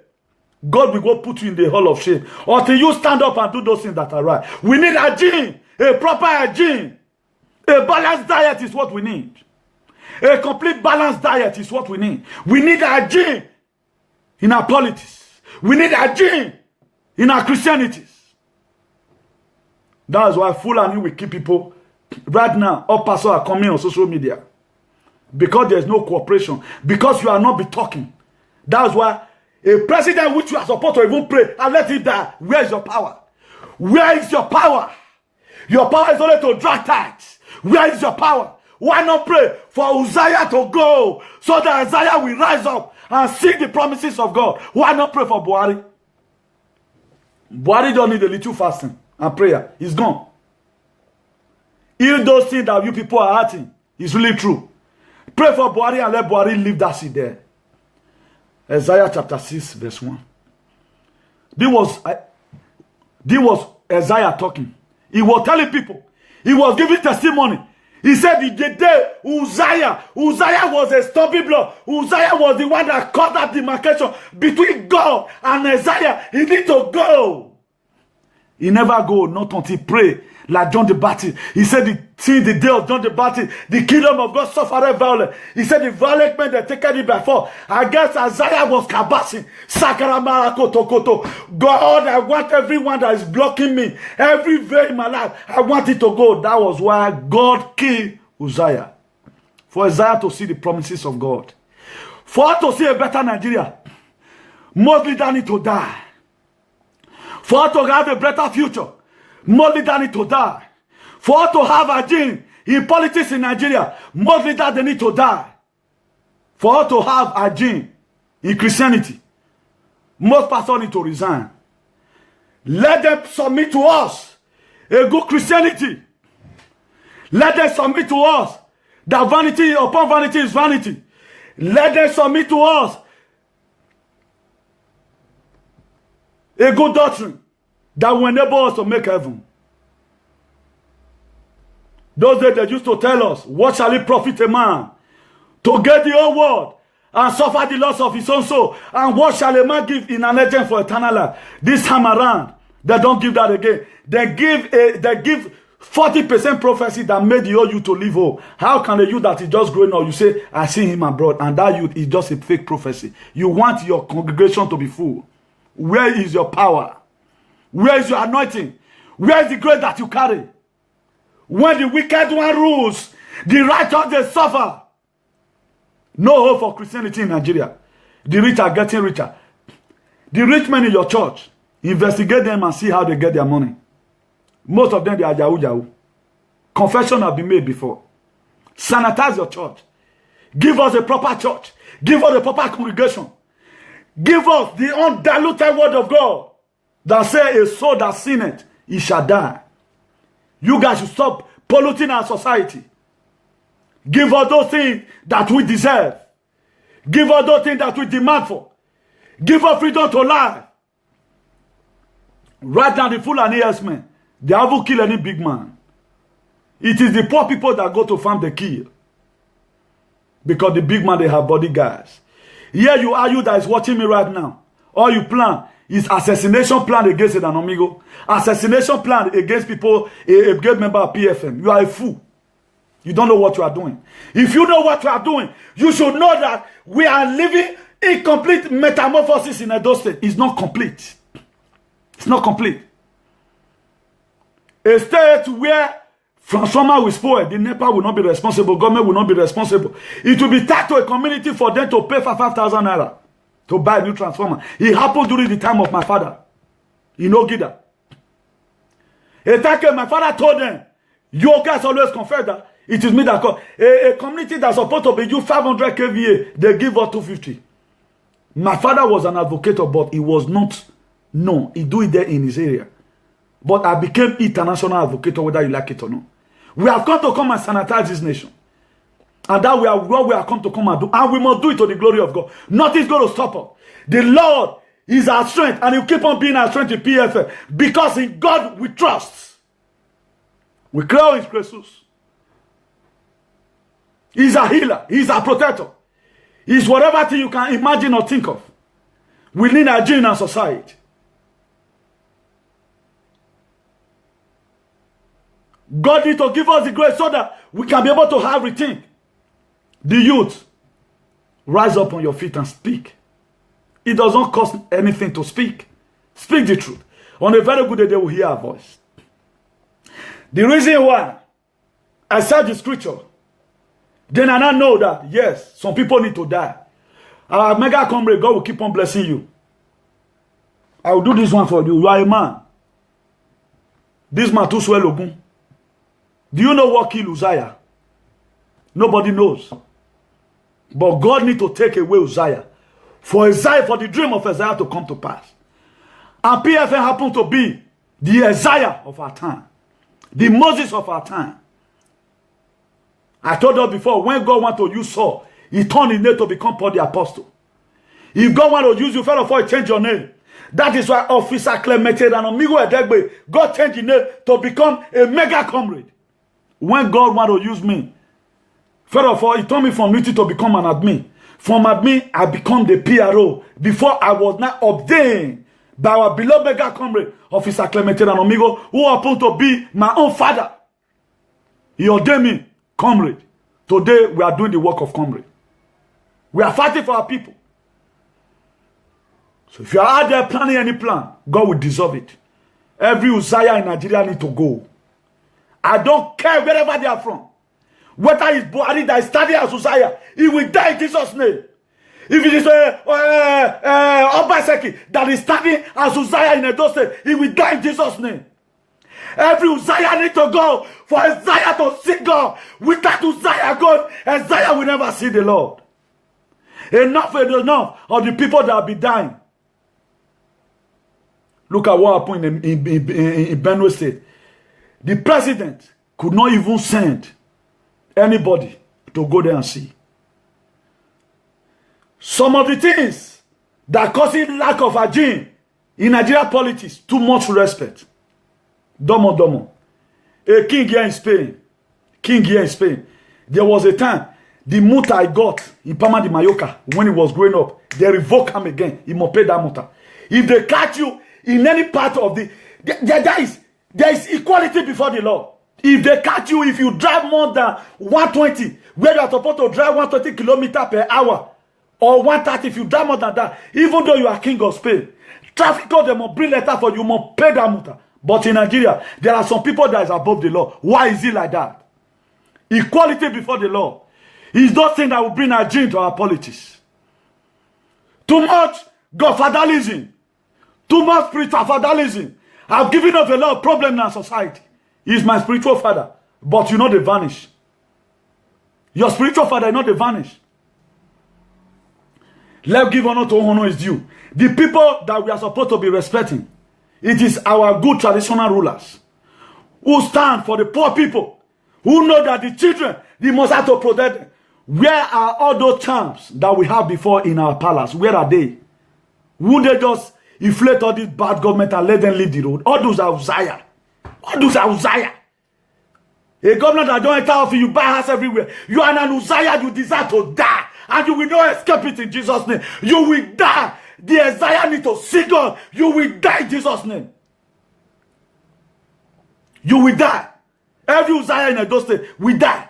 God will go put you in the hall of shame until you stand up and do those things that are right. We need hygiene, a proper hygiene. A balanced diet is what we need. A complete balanced diet is what we need. We need hygiene in our politics. We need hygiene in our Christianities. That is why Fulani will keep people. Right now, all pastors are coming on social media. Because there is no cooperation. Because you are not be talking. That is why a president which you are supposed to even pray and let it die. Where is your power? Where is your power? Your power is only to drag tithes. Where is your power? Why not pray for Uzziah to go so that Isaiah will rise up and seek the promises of God? Why not pray for Buhari? Buhari don't need a little fasting and prayer. He's gone. If those things that you people are hurting is really true, pray for Buhari and let Buhari leave that seed there. Isaiah chapter 6 verse 1. This was Isaiah talking. He was telling people. He was giving testimony. He said the day Uzziah was a stumbling block. Uzziah was the one that caused that demarcation between God and Isaiah. He need to go. He never go, not until he pray. Like John the Baptist. He said, see the day of John the Baptist, the kingdom of God suffered violence. He said, the violent men that taken it by force. I guess Isaiah was kabasing. Sakaramara koto. God, I want everyone that is blocking me. Every way in my life, I want it to go. That was why God killed Uzziah. For Isaiah to see the promises of God. For us to see a better Nigeria, most leaders need to die. For us to have a better future, most leaders need to die. For us to have a gene in politics in Nigeria, most leaders they need to die. For us to have a gene in Christianity, most pastors need to resign. Let them submit to us a good Christianity. Let them submit to us that vanity upon vanity is vanity. Let them submit to us a good doctrine that will enable us to make heaven. Those days they used to tell us, what shall it profit a man to get the whole world and suffer the loss of his own soul? And what shall a man give in an agent for eternal life? This time around, they don't give that again. They give 40% prophecy that made the whole youth to live whole. How can a youth that is just growing up, you say, I see him abroad, and that youth is just a fake prophecy? You want your congregation to be full. Where is your power? Where is your anointing? Where is the grace that you carry? When the wicked one rules, the righteous they suffer. No hope for Christianity in Nigeria. The rich are getting richer. The rich men in your church, investigate them and see how they get their money. Most of them, they are yahoo. Confession have been made before. Sanitize your church. Give us a proper church. Give us a proper congregation. Give us the undiluted word of God that says a soul that sinneth, he shall die. You guys should stop polluting our society. Give us those things that we deserve. Give us those things that we demand for. Give us freedom to lie. Right now, the Fulani men, they haven't killed any big man. It is the poor people that go to farm they kill. Because the big man, they have bodyguards. Here you are, you that is watching me right now. All you plan is assassination plan against an amigo. Assassination plan against people, a great member of PFM. You are a fool. You don't know what you are doing. If you know what you are doing, you should know that we are living incomplete metamorphosis in Edo State. It's not complete. It's not complete. A state where transformer will spoil, the NEPA will not be responsible, government will not be responsible. It will be taxed to a community for them to pay for 5,000 naira to buy a new transformer. It happened during the time of my father in Ogida. My father told them, you guys always confess that it is me that call. A community that's supposed to be you 500 kVA, they give us 250. My father was an advocate, but he was not known. He do it there in his area. But I became international advocate, whether you like it or not. We have come to come and sanitize this nation. And that we are what we are come to come and do. And we must do it to the glory of God. Nothing's going to stop us. The Lord is our strength. And He'll keep on being our strength in PFM. Because in God we trust. We cry His Jesus. He's a healer. He's a protector. He's whatever thing you can imagine or think of. We need a in our society. God needs to give us the grace so that we can be able to have everything. The youth, rise up on your feet and speak. It doesn't cost anything to speak. Speak the truth. On a very good day, they will hear our voice. The reason why I said the scripture, then I now know that, yes, some people need to die. Our mega comrade, God will keep on blessing you. I will do this one for you. You are a man. This man too swell Ogun. Do you know what killed Uzziah? Nobody knows. But God need to take away Uzziah. For the dream of Isaiah to come to pass. And PFM happened to be the Isaiah of our time. The Moses of our time. I told you before, when God wanted to use Saul, He turned his name to become Paul the Apostle. If God wanted to use you, first of all, change your name. That is why Officer Clemente Amigo Edegbe God changed his name to become a mega comrade. When God wanted to use me, first of all, he told me from Unity to become an admin. From admin, I become the PRO. Before I was not ordained by our beloved mega comrade, Officer Clemente Amigo, who happened to be my own father. He ordained me comrade. Today, we are doing the work of comrade. We are fighting for our people. So if you are out there planning any plan, God will dissolve it. Every Uzziah in Nigeria need to go. I don't care wherever they are from. Whether it's Buhari that is studying as Uzziah, he will die in Jesus' name. If it is Obaseki that is studying as Uzziah in Edo State, he will die in Jesus' name. Every Uzziah need to go for Isaiah to see God. Without Uzziah God, Isaiah will never see the Lord. Enough is enough of the people that will be dying. Look at what happened in Benue State. The president could not even send anybody to go there and see. Some of the things that causes lack of hygiene in Nigeria politics, too much respect. Domo domo. A king here in Spain. There was a time, the muta I got in Palma de Mallorca when he was growing up, they revoke him again. He must pay that muta. If they catch you in any part of the... There is equality before the law. If they catch you, if you drive more than 120, where you are supposed to drive 120 kilometers per hour, or 130, if you drive more than that, even though you are king of Spain, traffic code, they must bring letter for you, must pay that muta. But in Nigeria, there are some people that is above the law. Why is it like that? Equality before the law is not thing that will bring hygiene to our politics. Too much godfatherism, too much spiritual fatherism. I've given up a lot of problems in our society. He's my spiritual father, but you know they vanish. Your spiritual father, you know they vanish. Let's give honor to whom honor is due. The people that we are supposed to be respecting, it is our good traditional rulers who stand for the poor people, who know that the children, they must have to protect them. Where are all those charms that we have before in our palace? Where are they? Would they just inflate all this bad government and let them leave the road? All those are Uzziah. All those are Uzziah. A government that don't enter office, you buy house everywhere. You are an Uzziah, you deserve to die. And you will not escape it in Jesus' name. You will die. The Isaiah need to see God. You will die in Jesus' name. You will die. Every Uzziah in Edo State will die.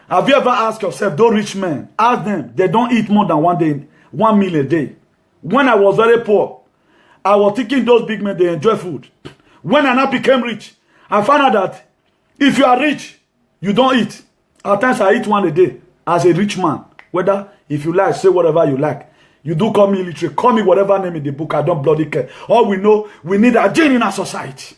Have you ever asked yourself, those rich men, ask them, they don't eat more than 1 meal a day. When I was very poor, I was thinking those big men, they enjoy food. When I now became rich, I found out that if you are rich, you don't eat. At times I eat one a day as a rich man. Whether, if you like, say whatever you like. You do call me illiterate, call me whatever name in the book, I don't bloody care. All we know, we need a gene in our society.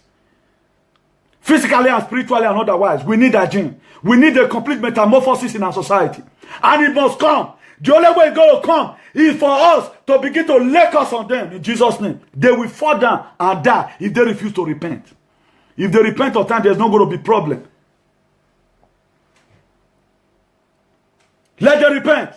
Physically and spiritually and otherwise, we need a gene. We need a complete metamorphosis in our society. And it must come. The only way it's going to come is for us to begin to lay us on them in Jesus' name. They will fall down and die if they refuse to repent. If they repent on time, there's not going to be problem. Let them repent.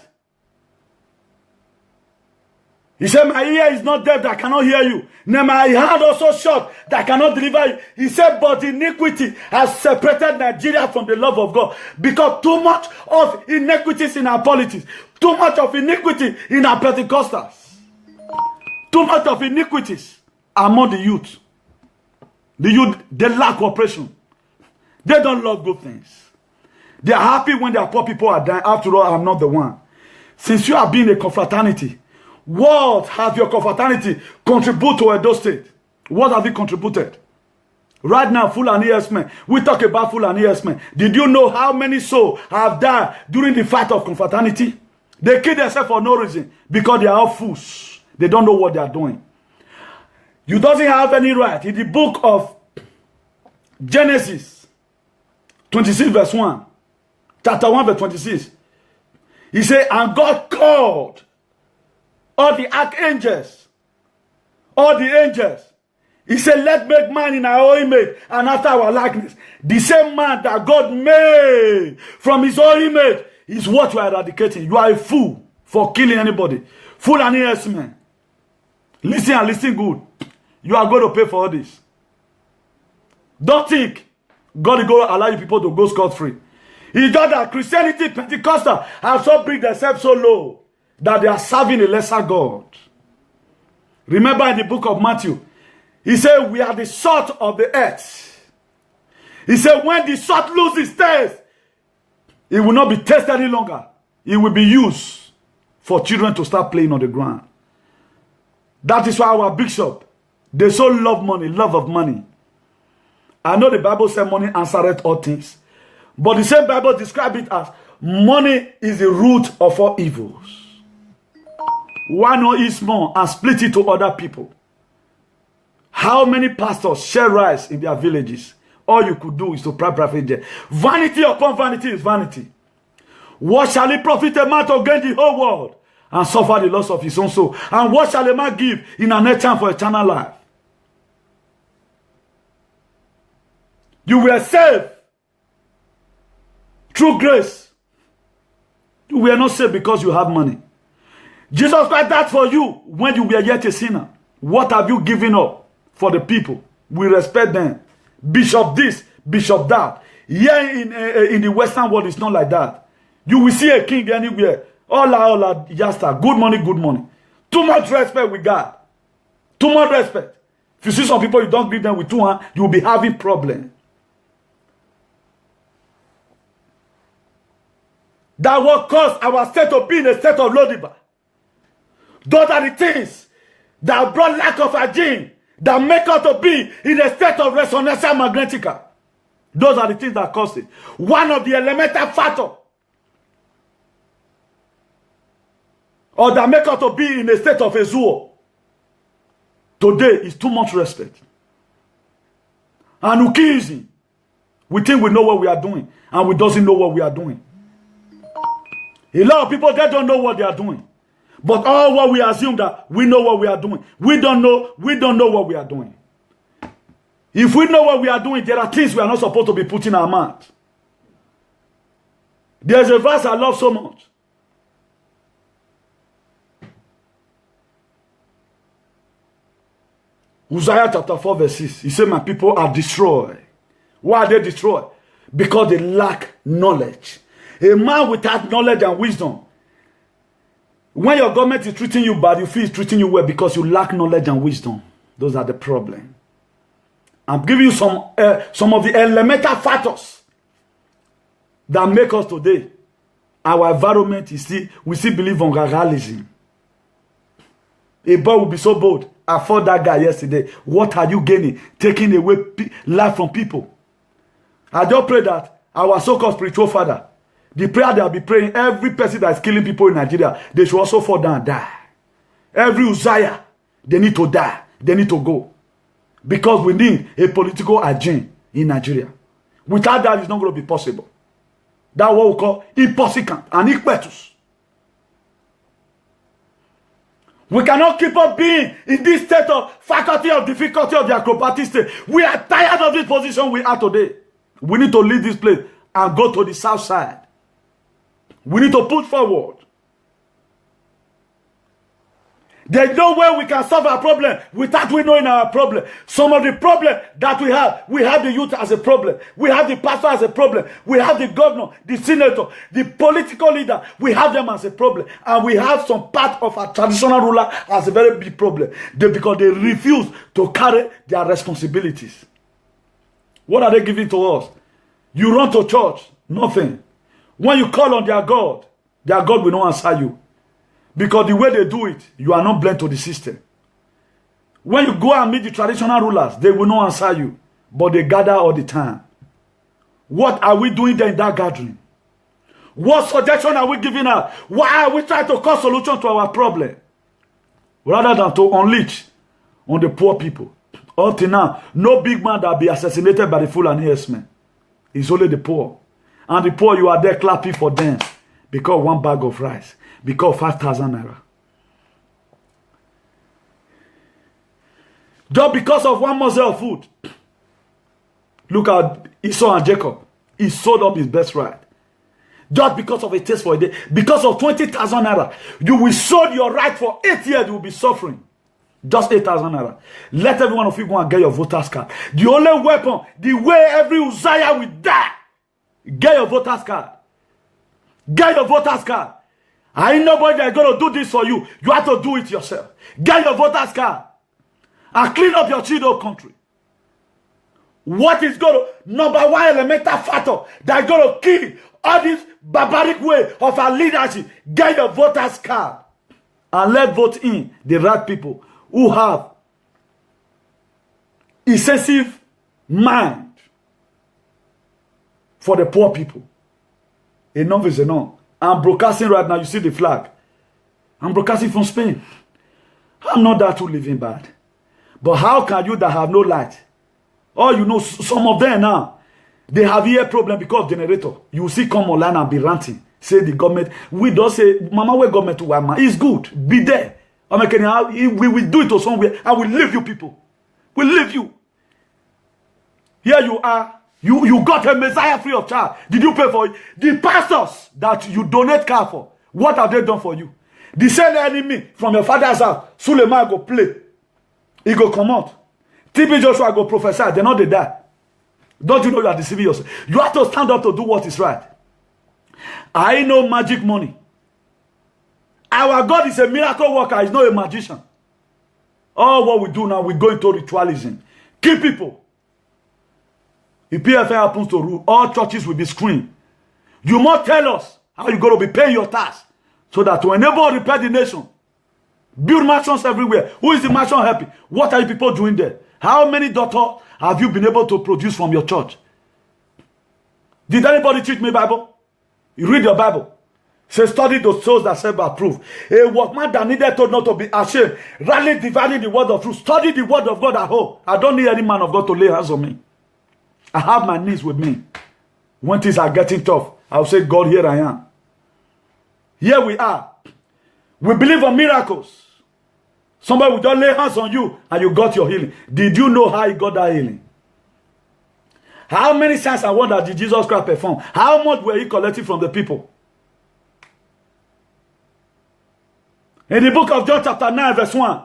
He said, my ear is not deaf that cannot hear you. Now my hand also shut that cannot deliver you. He said, but iniquity has separated Nigeria from the love of God. Because too much of iniquities in our politics. Too much of iniquity in our Pentecostals. Too much of iniquities among the youth. The youth, they lack cooperation. They don't love good things. They are happy when their poor people are dying. After all, I'm not the one. Since you have been a confraternity, what have your confraternity contributed to Edo State? What have you contributed? Right now, Fulani herdsmen. We talk about Fulani herdsmen. Did you know how many souls have died during the fight of confraternity? They kill themselves for no reason because they are all fools. They don't know what they are doing. You doesn't have any right. In the book of Genesis 26 verse 1, chapter 1 verse 26, he said, and God called all the archangels, all the angels. He said, let's make man in our own image and after our likeness. The same man that God made from his own image is what you are eradicating. You are a fool for killing anybody. Fool and yes man. Listen and listen good. You are going to pay for all this. Don't think God is going to allow you people to go scot-free. It's just that Christianity, Pentecostal, have so bring themselves so low that they are serving a lesser God. Remember in the book of Matthew, he said, we are the salt of the earth. He said, when the salt loses taste, it will not be tasted any longer. It will be used for children to start playing on the ground. That is why our bishop, they so love money, love of money. I know the Bible says money answereth all things. But the same Bible describes it as money is the root of all evils. Why not eat small and split it to other people? How many pastors share rice in their villages? All you could do is to profit there. Vanity upon vanity is vanity. What shall it profit a man to gain the whole world and suffer the loss of his own soul? And what shall a man give in an return for eternal life? You were saved through grace. You were not saved because you have money. Jesus Christ died for you when you were yet a sinner. What have you given up for the people? We respect them. Bishop this, bishop that. Here in the Western world, it's not like that. You will see a king anywhere. All yasta. Good money, good money. Too much respect with God. Too much respect. If you see some people, you don't greet them with two hands, you will be having problems. That what caused our state to be in a state of Lodiba. Those are the things that brought lack of hygiene, that make us to be in a state of resonantia magnetica. Those are the things that caused it. One of the elemental factors, or that make us to be in a state of Ezuo, today is too much respect. And Ukizim, we think we know what we are doing, and we doesn't know what we are doing. A lot of people, they don't know what they are doing. But all what we assume that we know what we are doing. We don't know what we are doing. If we know what we are doing, there are things we are not supposed to be putting our mouth. There's a verse I love so much. Uzziah chapter 4 verse 6. He said, my people are destroyed. Why are they destroyed? Because they lack knowledge. A man without knowledge and wisdom, when your government is treating you bad, you feel it's treating you well because you lack knowledge and wisdom. Those are the problem. I'm giving you some of the elemental factors that make us today. Our environment is we still believe on ruralism. A boy will be so bold. I fought that guy yesterday. What are you gaining? Taking away life from people. I just pray that our so-called spiritual father, the prayer they'll be praying, every person that is killing people in Nigeria, they should also fall down and die. Every Uzziah, they need to die. They need to go. Because we need a political agenda in Nigeria. Without that, it's not going to be possible. That's what we call impossible and impetus. We cannot keep on being in this state of faculty of difficulty of the acrobatic state. We are tired of this position we are today. We need to leave this place and go to the south side. We need to push forward. There's no way we can solve our problem without we knowing our problem. Some of the problem that we have the youth as a problem. We have the pastor as a problem. We have the governor, the senator, the political leader. We have them as a problem. And we have some part of our traditional ruler as a very big problem. Because they refuse to carry their responsibilities. What are they giving to us? You run to church, nothing. When you call on their God will not answer you. Because the way they do it, you are not blend to the system. When you go and meet the traditional rulers, they will not answer you. But they gather all the time. What are we doing there in that gathering? What suggestion are we giving out? Why are we trying to cause solution to our problem? Rather than to unleash on the poor people. Up till now, no big man that be assassinated by the full and herdsmen. It's only the poor. And the poor, you are there clapping for them. Because one bag of rice. Because 5,000 naira. Just because of one morsel of food. Look at Esau and Jacob. He sold up his best right. Just because of a taste for a day. Because of 20,000 naira. You will sold your right for 8 years. You will be suffering. Just 8,000 naira. Let every one of you go and get your voter's card. The only weapon, the way every Uzziah will die, get your voter's card. Get your voter's card. I ain't nobody that's going to do this for you. You have to do it yourself. Get your voter's card. And clean up your Chido country. What is going to, number one elemental factor that's going to kill all this barbaric way of our leadership? Get your voter's card. And let's vote in the right people who have excessive mind for the poor people. Enough is enough. I'm broadcasting right now. You see the flag. I'm broadcasting from Spain. I'm not that too living bad. But how can you that have no light? Oh, you know, some of them now, they have ear problem because of generator. You see come online and be ranting. Say the government. We don't say, Mama, where government to work, man? It's good. Be there. We will do it to somewhere. I will leave you people. We'll leave you. Here you are. You got a Messiah free of charge. Did you pay for it? The pastors that you donate car for, what have they done for you? The same enemy from your father's house, Suleiman go play. He go come out. TB Joshua go prophesy. They know they die. Don't you know you are deceiving yourself? You have to stand up to do what is right. I know magic money. Our God is a miracle worker. He's not a magician. All what we do now, we go into ritualism. Kill people. If PFN happens to rule, all churches will be screened. You must tell us how you're going to be paying your tax so that to enable repair the nation. Build mansions everywhere. Who is the mansion helping? What are you people doing there? How many daughters have you been able to produce from your church? Did anybody teach me Bible? You read your Bible. Say, study those souls that self-approve. A workman that needed to not to be ashamed, rightly dividing the word of truth. Study the word of God at home. I don't need any man of God to lay hands on me. I have my knees with me. When things are getting tough, I'll say, God, here I am. Here we are. We believe in miracles. Somebody will just lay hands on you and you got your healing. Did you know how you got that healing? How many signs and wonders did Jesus Christ perform? How much were he collecting from the people? In the book of John chapter 9 verse 1,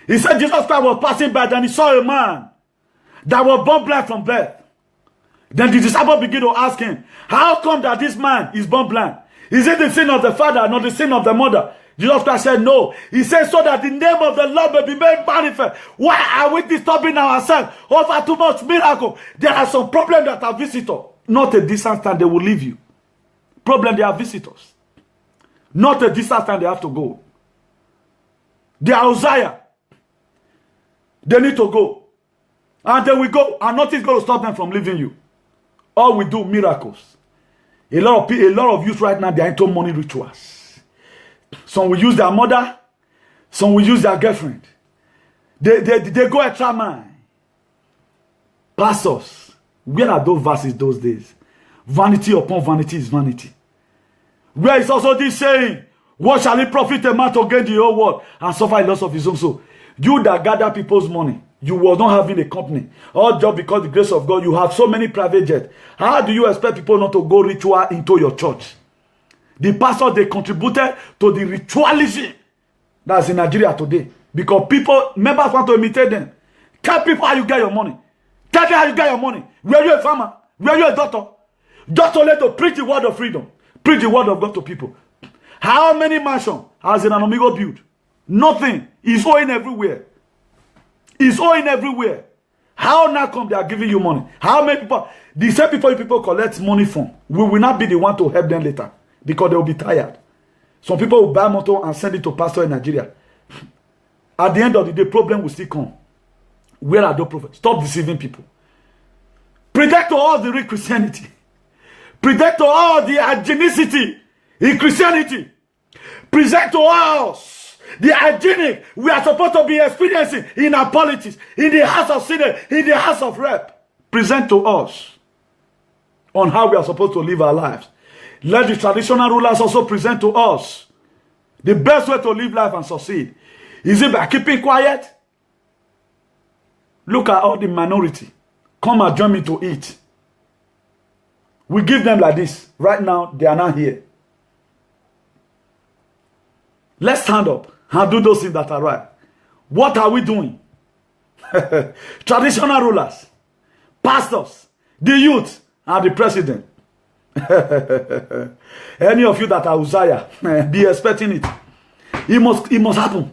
he said Jesus Christ was passing by, then he saw a man that was born blind from birth. Then the disciples began to ask him, how come that this man is born blind? Is it the sin of the father, not the sin of the mother? Jesus Christ said no. He said so that the name of the Lord may be made manifest. Why are we disturbing ourselves over too much miracle? There are some problems that are visitors. Not a distance time they will leave you. Problem, they are visitors. Not a distance time they have to go. They are Uzziah. They need to go. And then we go, and nothing is going to stop them from leaving you. All we do, miracles. A lot of youth right now, they are into money rituals. Some will use their mother. Some will use their girlfriend. They go extra mile. Pastors, where are those verses those days? Vanity upon vanity is vanity. Where is also this saying, what shall it profit a man to gain the whole world and suffer a loss of his own soul? You that gather people's money, you were not having a company. All just because the grace of God, you have so many private jets. How do you expect people not to go ritual into your church? The pastors, they contributed to the ritualism that's in Nigeria today. Because people, members want to imitate them. Tell people how you get your money. Tell them how you get your money. Were you a farmer? Were you a doctor? Just only to preach the word of freedom. Preach the word of God to people. How many mansions has an Amigo built? Nothing. He's owing everywhere. He's owing everywhere. How now come they are giving you money? How many people? The same people collect money from. We will not be the one to help them later. Because they will be tired. Some people will buy motor and send it to pastor in Nigeria. At the end of the day, problem will still come. Where are those prophets? Stop deceiving people. Protect to all the real Christianity. Protect to all the hygienity in Christianity. Present to us the hygienic we are supposed to be experiencing in our politics, in the House of Senate, in the House of Rep. Present to us on how we are supposed to live our lives. Let the traditional rulers also present to us the best way to live life and succeed. Is it by keeping quiet? Look at all the minority. Come and join me to eat. We give them like this. Right now, they are not here. Let's stand up and do those things that are right. What are we doing? Traditional rulers, pastors, the youth, and the president. Any of you that are Uzziah, be expecting it. It must happen.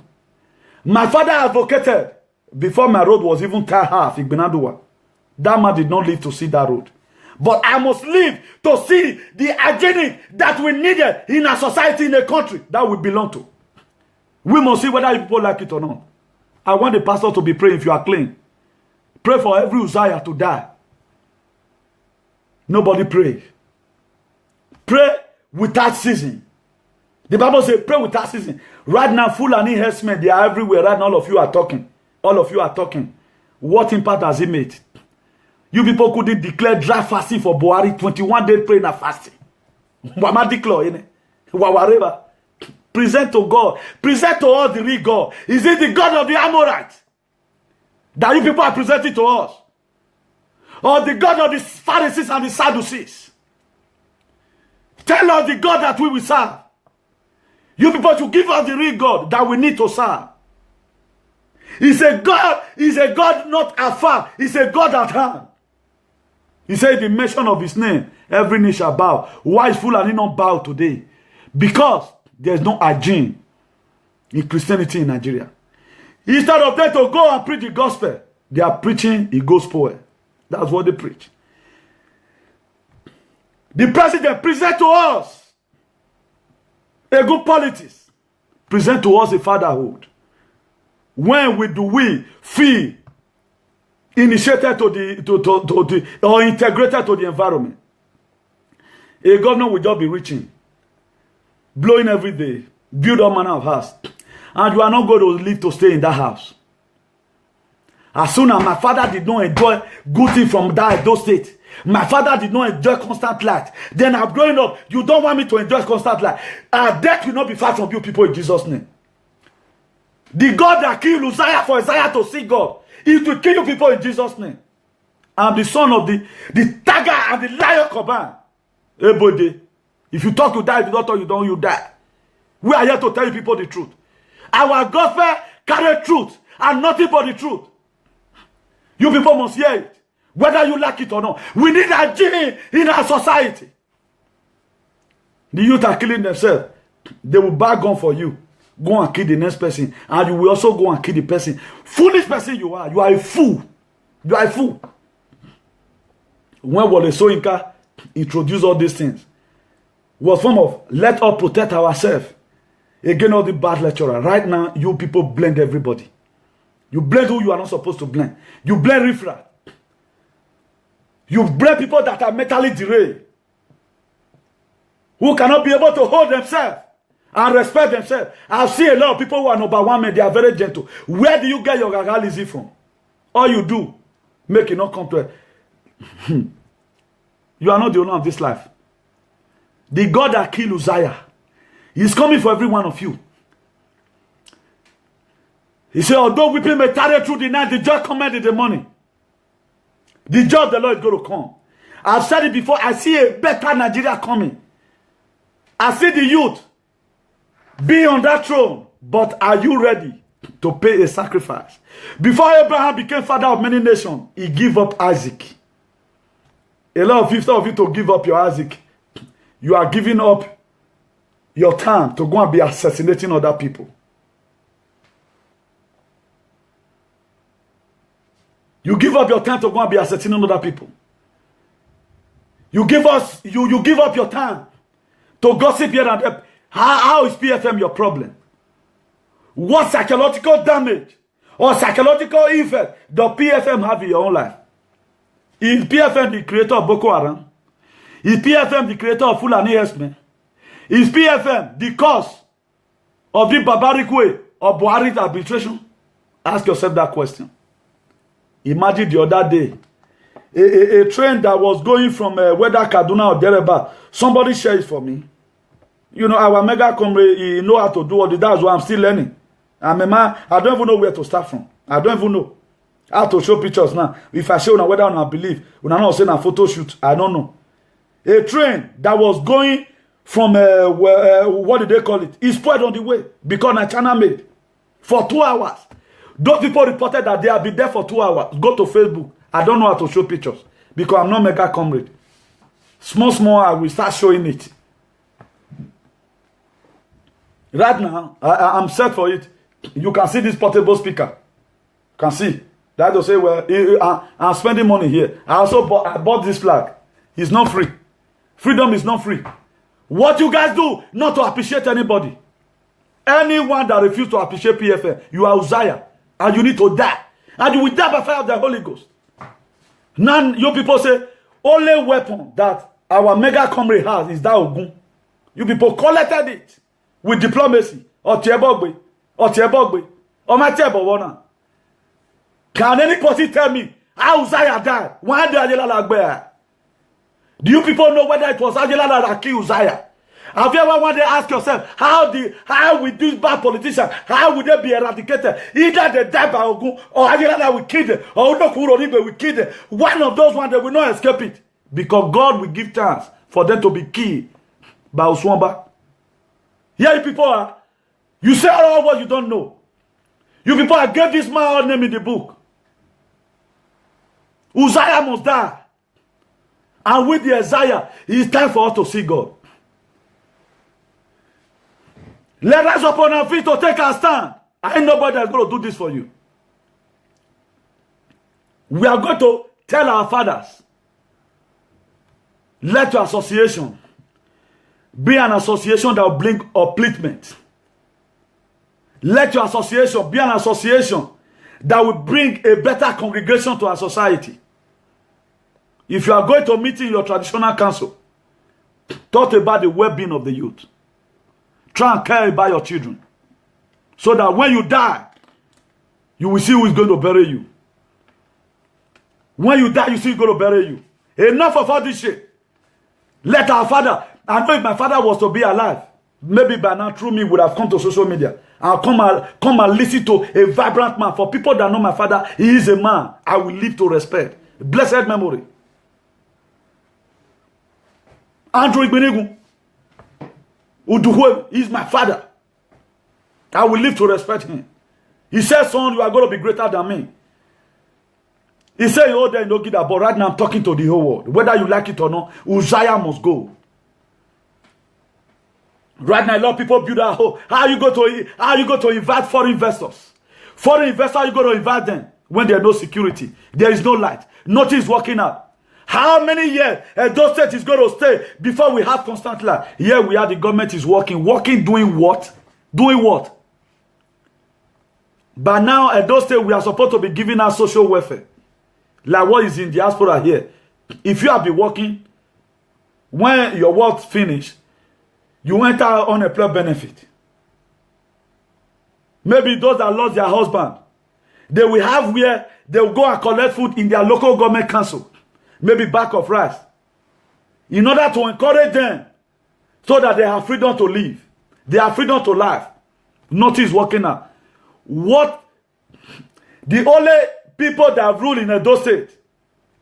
My father advocated before my road was even tied half. That man did not live to see that road. But I must live to see the hygienic that we needed in a society, in a country that we belong to. We must see whether people like it or not. I want the pastor to be praying if you are clean. Pray for every Uzziah to die. Nobody pray. Pray without ceasing. The Bible says pray without ceasing. Right now, Fulani herdsmen, they are everywhere. Right now, all of you are talking. All of you are talking. What impact has it made? You people couldn't declare dry fasting for Buhari, 21 days praying and fasting. Whatever. Present to God. Present to us the real God. Is it the God of the Amorites that you people are presenting to us? Or the God of the Pharisees and the Sadducees? Tell us the God that we will serve. You people should give us the real God that we need to serve. He's a God not afar. He's a God at hand. He said the mention of his name, every knee shall bow. Why is Fulani not bow today? Because there's no hygiene in Christianity in Nigeria. Instead of them to go and preach the gospel, they are preaching a gospel. That's what they preach. The president present to us a good politics. Present to us a fatherhood. When we feel initiated to the or integrated to the environment, a governor will just be reaching, blowing every day, build all manner of house, and you are not going to live to stay in that house. As soon as my father did not enjoy good thing from those states, my father did not enjoy constant light. Then I'm growing up. You don't want me to enjoy constant light. Death will not be far from you people in Jesus' name. The God that killed Uzziah for Isaiah to see God, it will kill you people in Jesus' name. I'm the son of the tiger and the lion combined. Everybody, if you talk, you die. If you don't talk, you die. We are here to tell you people the truth. Our gospel carry truth and nothing but the truth. You people must hear it, whether you like it or not. We need a gene in our society. The youth are killing themselves. They will buy gun for you. Go and kill the next person. And you will also go and kill the person. Foolish person you are. You are a fool. You are a fool. When Wole Soyinka introduced all these things, was form of let us protect ourselves against all the bad lecturer. Right now, you people blend everybody. You blend who you are not supposed to blend. You blend Rifra. You blend people that are mentally derailed, who cannot be able to hold themselves and respect themselves. I've seen a lot of people who are number one men, they are very gentle. Where do you get your gagalizy from? All you do, make it not come to it. You are not the owner of this life. The God that killed Uzziah is coming for every one of you. He said, although weeping may tarry through the night, the joy cometh in the morning. The joy of the Lord is going to come. I've said it before, I see a better Nigeria coming. I see the youth be on that throne, but are you ready to pay a sacrifice? Before Abraham became father of many nations, he gave up Isaac. A lot of you to give up your Isaac. You are giving up your time to go and be assassinating other people. You give up your time to go and be assassinating other people. You give up your time to gossip here and there. How is PFM your problem? What psychological damage or psychological effect does PFM have in your own life? Is PFM the creator of Boko Haram? Is PFM the creator of Fulani herdsmen? Is PFM the cause of the barbaric way of Buhari's arbitration? Ask yourself that question. Imagine the other day, a train that was going from whether Kaduna or Dereba, somebody shared it for me. You know, our mega comrade, he know how to do all this. That's why I'm still learning. I'm a man, I don't even know where to start from. I don't even know how to show pictures now. If I show now whether or not I believe, when I'm not saying a photo shoot, I don't know. A train that was going from, what did they call it? It spoiled on the way because China made for 2 hours. Those people reported that they have been there for 2 hours. Go to Facebook. I don't know how to show pictures because I'm not mega comrade. Small, I will start showing it. Right now, I'm set for it. You can see this portable speaker. You can see. That will say, well, I'm spending money here. I bought this flag. It's not free. Freedom is not free. What you guys do, not to appreciate anybody. Anyone that refuses to appreciate PFN, you are Uzziah. And you need to die. And you will die by fire of the Holy Ghost. Now, you people say, only weapon that our mega comrade has is that Ogun. You people collected it with diplomacy. Or Tiebogbe. Or Tiebogbe. Or my Tiebogwana. Can anybody tell me how Uzziah died? Why did Ajela Lagbe? Do you people know whether it was Ajela that killed Uzziah? Have you ever wanted to ask yourself, how will these bad politicians, how would they be eradicated? Either they die by Ogun, or Ajela will kill them, or Udokuro will kill them. One of those ones, they will not escape it. Because God will give chance for them to be killed by Oswamba. Here you people are. You say all what you don't know. You people, I gave this man our name in the book. Uzziah must die. And with the Isaiah, it is time for us to see God. Let us upon our feet to take our stand. Ain't nobody that's going to do this for you. We are going to tell our fathers, let your association be an association that will bring upliftment. Let your association be an association that will bring a better congregation to our society. If you are going to meet in your traditional council, talk about the well-being of the youth. Try and care about your children. So that when you die, you will see who is going to bury you. When you die, you see who is going to bury you. Enough of all this shit. Let our father, I know if my father was to be alive, maybe by now through me would have come to social media. I'll come and listen to a vibrant man. For people that know my father, he is a man I will live to respect. Blessed memory. Andrew Igbenegu Uduhwe is my father. I will live to respect him. He said, son, you are going to be greater than me. He said, oh, there no that, but right now I'm talking to the whole world. Whether you like it or not, Uzziah must go. Right now, a lot of people build a hole. How you go to invite foreign investors? Foreign investors, you go to invite them when there's no security. There is no light. Nothing is working out. How many years those states is going to stay before we have constant light? Here we are, the government is working. Working, doing what? Doing what? But now at those states, we are supposed to be giving out social welfare. Like what is in diaspora here. If you have been working, when your work finish, you enter unemployed benefit. Maybe those that lost their husband, they will have where they will go and collect food in their local government council. Maybe bag of rice. In order to encourage them so that they have freedom to live. They have freedom to live. Nothing is working out. What the only people that rule in Edo State,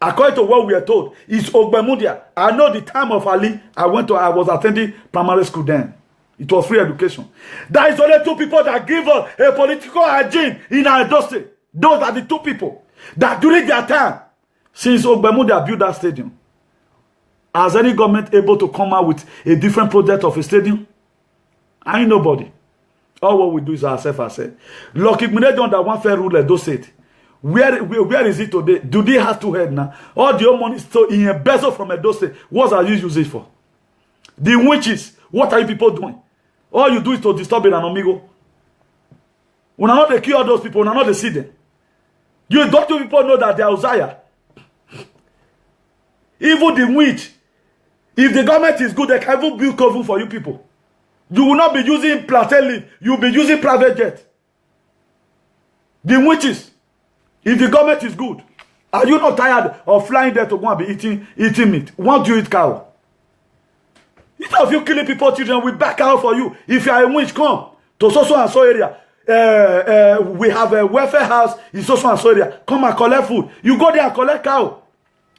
according to what we are told, is Ogbemudia. I know the time of Ali, I was attending primary school then. It was free education. There is only two people that give us a political hygiene in Edo State. Those are the two people that during their time, since Ogbemudia built that stadium, has any government able to come out with a different project of a stadium? I ain't nobody. All what we do is ourselves. Lucky Munedon that one fair rule Edo State. Where is it today? Do they have two heads now? All the money still in embezzle from Edo State. What are you using it for? The witches, what are you people doing? All you do is to disturb an amigo. When I know they kill all those people, when I know they see them. Don't you people know that they are Uzziah? Even the witch, if the government is good, they can even build cover for you people. You will not be using plantain leaf. You will be using private jet. The witches, if the government is good, are you not tired of flying there to go and be eating meat? Why do you eat cow? Instead of you killing people, children, we back out for you. If you are a witch, come to so and so area. We have a welfare house in so and so area. Come and collect food. You go there and collect cow.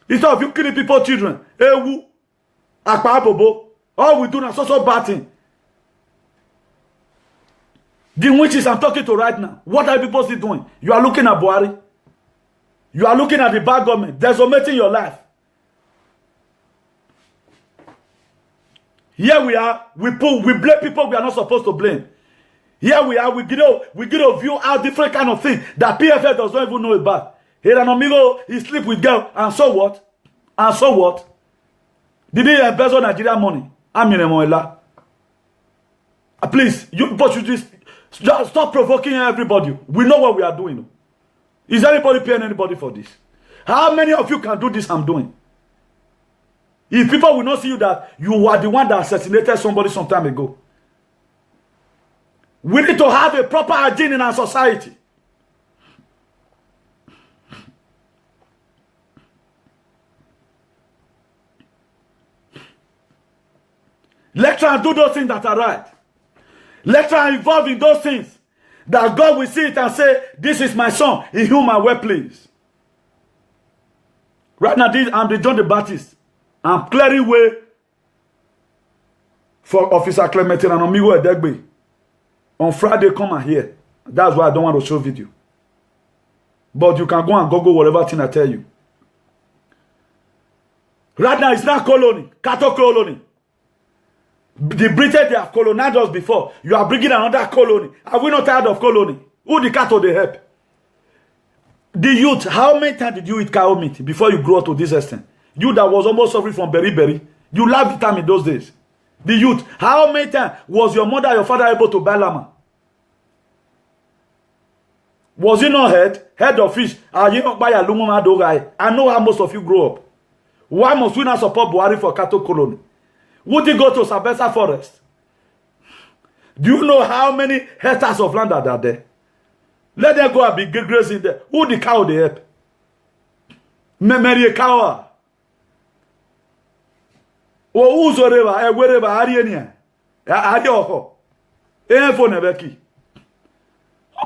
Instead of you killing people, children. Ewu, akpa bobo. All we do now so bad thing. The witches I'm talking to right now, what are people still doing? You are looking at Buhari. You are looking at the bad government. Decimating your life. Here we are. We blame people we are not supposed to blame. Here we are. We get a view out different kind of things that PFF does not even know about. Here an amigo, he sleep with girl, and so what? And so what? Did he embezzle Nigerian money? Please, you people should just stop provoking everybody. We know what we are doing. Is anybody paying anybody for this? How many of you can do this I'm doing? If people will not see you that you were the one that assassinated somebody some time ago. We need to have a proper hygiene in our society. Let's try and do those things that are right. Let's try and involve in those things that God will see it and say, this is my son, in whom I well pleased. Right now, I'm the John the Baptist. I'm clearing way for Officer Clementine and Amigo Edegbe. On Friday, come and hear. That's why I don't want to show video. But you can go and Google whatever thing I tell you. Right now, it's not colony, cattle colony. The British, they have colonized us before. You are bringing another colony. Are we not tired of colony? Who the cattle they help? The youth, how many times did you eat cow meat before you grew up to this extent? You that was almost suffering from beriberi. You loved the time in those days. The youth, how many times was your mother, your father able to buy llama? Was you not head of fish? Are you not buy a lumuma dogai? I know how most of you grow up. Why must we not support Buhari for cattle colony? Would he go to Sabesa Forest? Do you know how many hectares of land are there? Let them go and be grazing there. Who the cow they help? Memory cow. Or who's wherever Ariania? Arioho.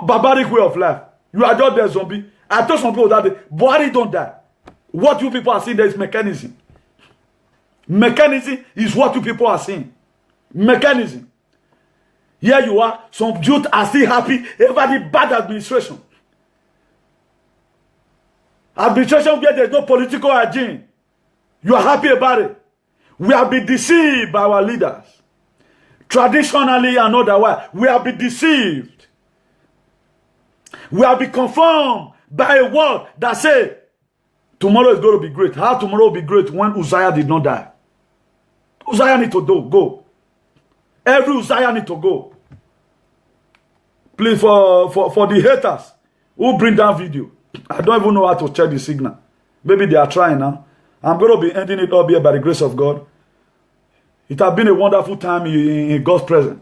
Barbaric way of life. You are just a zombie. I told some people that Buhari don't die. What you people are seeing there is mechanism. Mechanism is what you people are seeing. Mechanism. Here you are. Some youth are still happy about the bad administration. Administration where there's no political hygiene. You are happy about it. We have been deceived by our leaders. Traditionally and otherwise, we have been deceived. We have been confirmed by a word that says, tomorrow is going to be great. How tomorrow will be great when Uzziah did not die? Uzziah need to go. Every Uzziah need to go. Please, for the haters who bring down video, I don't even know how to check the signal. Maybe they are trying now. I'm going to be ending it up here by the grace of God. It has been a wonderful time in God's presence.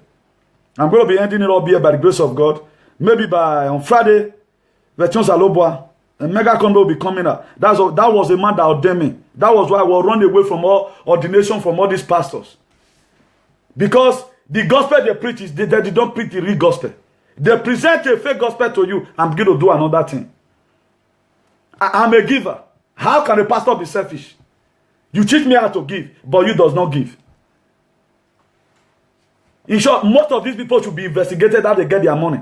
I'm going to be ending it up here by the grace of God. Maybe on Friday, Vetion Salobwa, a mega condo will be coming out. That was a man that ordained me. That was why I will run away from all ordination from all these pastors. Because the gospel they preach is they don't preach the real gospel. They present a fake gospel to you. I'm going to do another thing. I'm a giver. How can a pastor be selfish? You teach me how to give, but you does not give. In short, most of these people should be investigated how they get their money.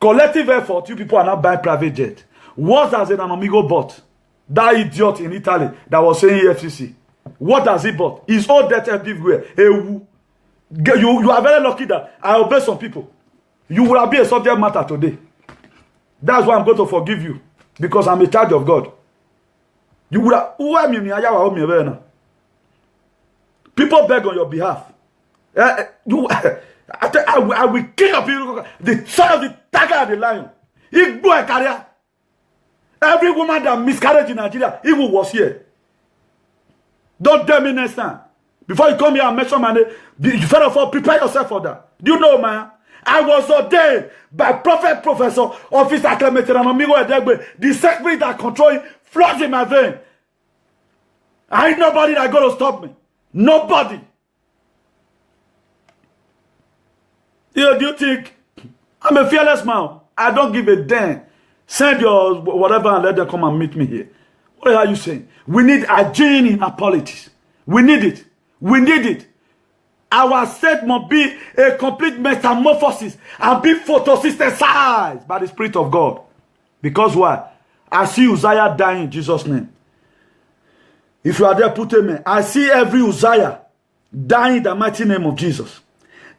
Collective effort, you people are not buying private jet. What does an amigo bought? That idiot in Italy that was saying EFCC. What does he bought? He's all debt everywhere. You are very lucky that I obey some people. You will be a subject matter today. That's why I'm going to forgive you. Because I'm a child of God. You would have, people beg on your behalf. I will kill your people. The son of the tiger and the lion. He blew a career. Every woman that miscarried in Nigeria, he was here. Don't tell me next time. Before you come here and mention my name, you first of all prepare yourself for that. Do you know, man? I was ordained by Prophet Professor Officer Clementine and Amigo Edegbe. The secret that controlling floods in my vein. I ain't nobody that gonna stop me. Nobody. Do you think I'm a fearless man? I don't give a damn. Send your whatever and let them come and meet me here. What are you saying? We need hygiene in our politics. We need it. We need it. Our state must be a complete metamorphosis and be photosynthesized by the Spirit of God. Because why? I see Uzziah dying in Jesus' name. If you are there, put amen. I see every Uzziah dying in the mighty name of Jesus.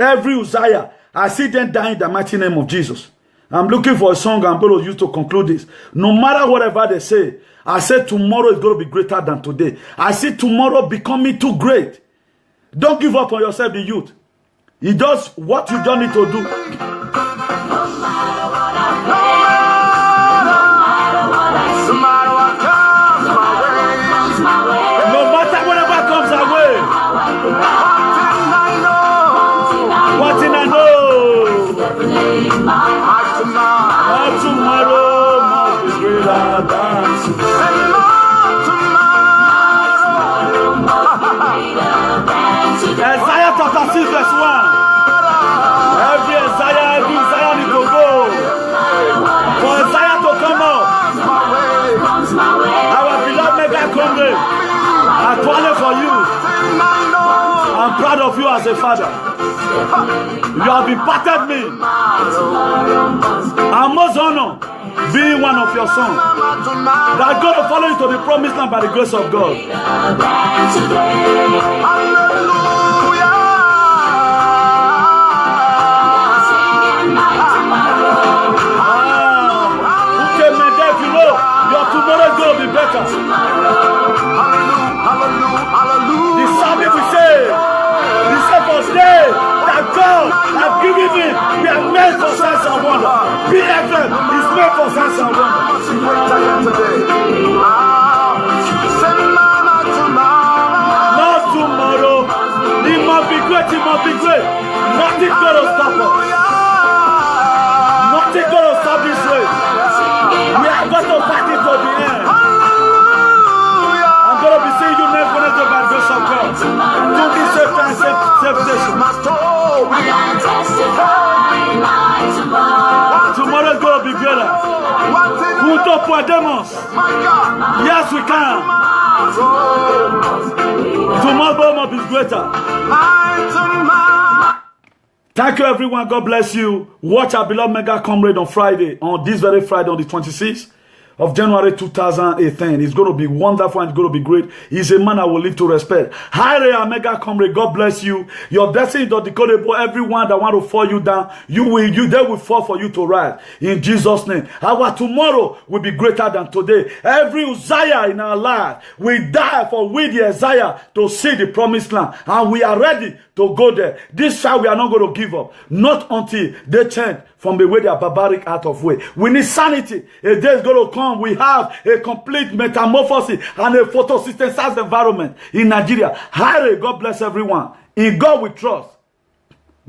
Every Uzziah, I see them dying in the mighty name of Jesus. I'm looking for a song I'm going to use to conclude this. No matter whatever they say, I said tomorrow is going to be greater than today. I see tomorrow becoming too great. Don't give up on yourself, the youth. It does what you don't need to do. No matter whatever comes our way. What did I know? Tomorrow must be greater than Isaiah chapter 6 verse 1. Every Isaiah need to go. For Isaiah to come up. Our beloved mega comrade, I toil for you. I'm proud of you as a father. You have imparted me. I must honor being one of your sons. That God will follow you to the promised land by the grace of God. Tomorrow is going to be better. The psalmist will say, he said for today that God has given me, we are made for signs and wonders. BFM is made for signs and wonders. Not tomorrow. It must be great, it must be great. Nothing going to stop us. Nothing going to stop this race. We are going to fight it to the end. I'm going to be seeing you next Wednesday by the grace of God. To be safe and safe station. Tomorrow is going to be greater. Punto podemos. Yes, we can. Tomorrow must be greater. Thank you, everyone. God bless you. Watch our beloved mega comrade on Friday, on this very Friday, on the 26th of January 2018. It's going to be wonderful and it's going to be great. He's a man I will live to respect. Hi, our mega comrade. God bless you. Your blessing is not decodable. Everyone that want to fall you down, they will fall for you to rise. In Jesus' name. Our tomorrow will be greater than today. Every Uzziah in our life will die for we the Isaiah to see the promised land. And we are ready to go there. This time we are not going to give up. Not until they change from the way they are barbaric out of way. We need sanity. A day is going to come. We have a complete metamorphosis and a photosynthesized environment in Nigeria. Hare, God bless everyone. In God we trust.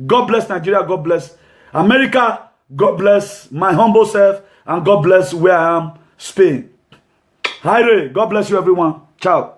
God bless Nigeria. God bless America. God bless my humble self. And God bless where I am, Spain. Hare, God bless you everyone. Ciao.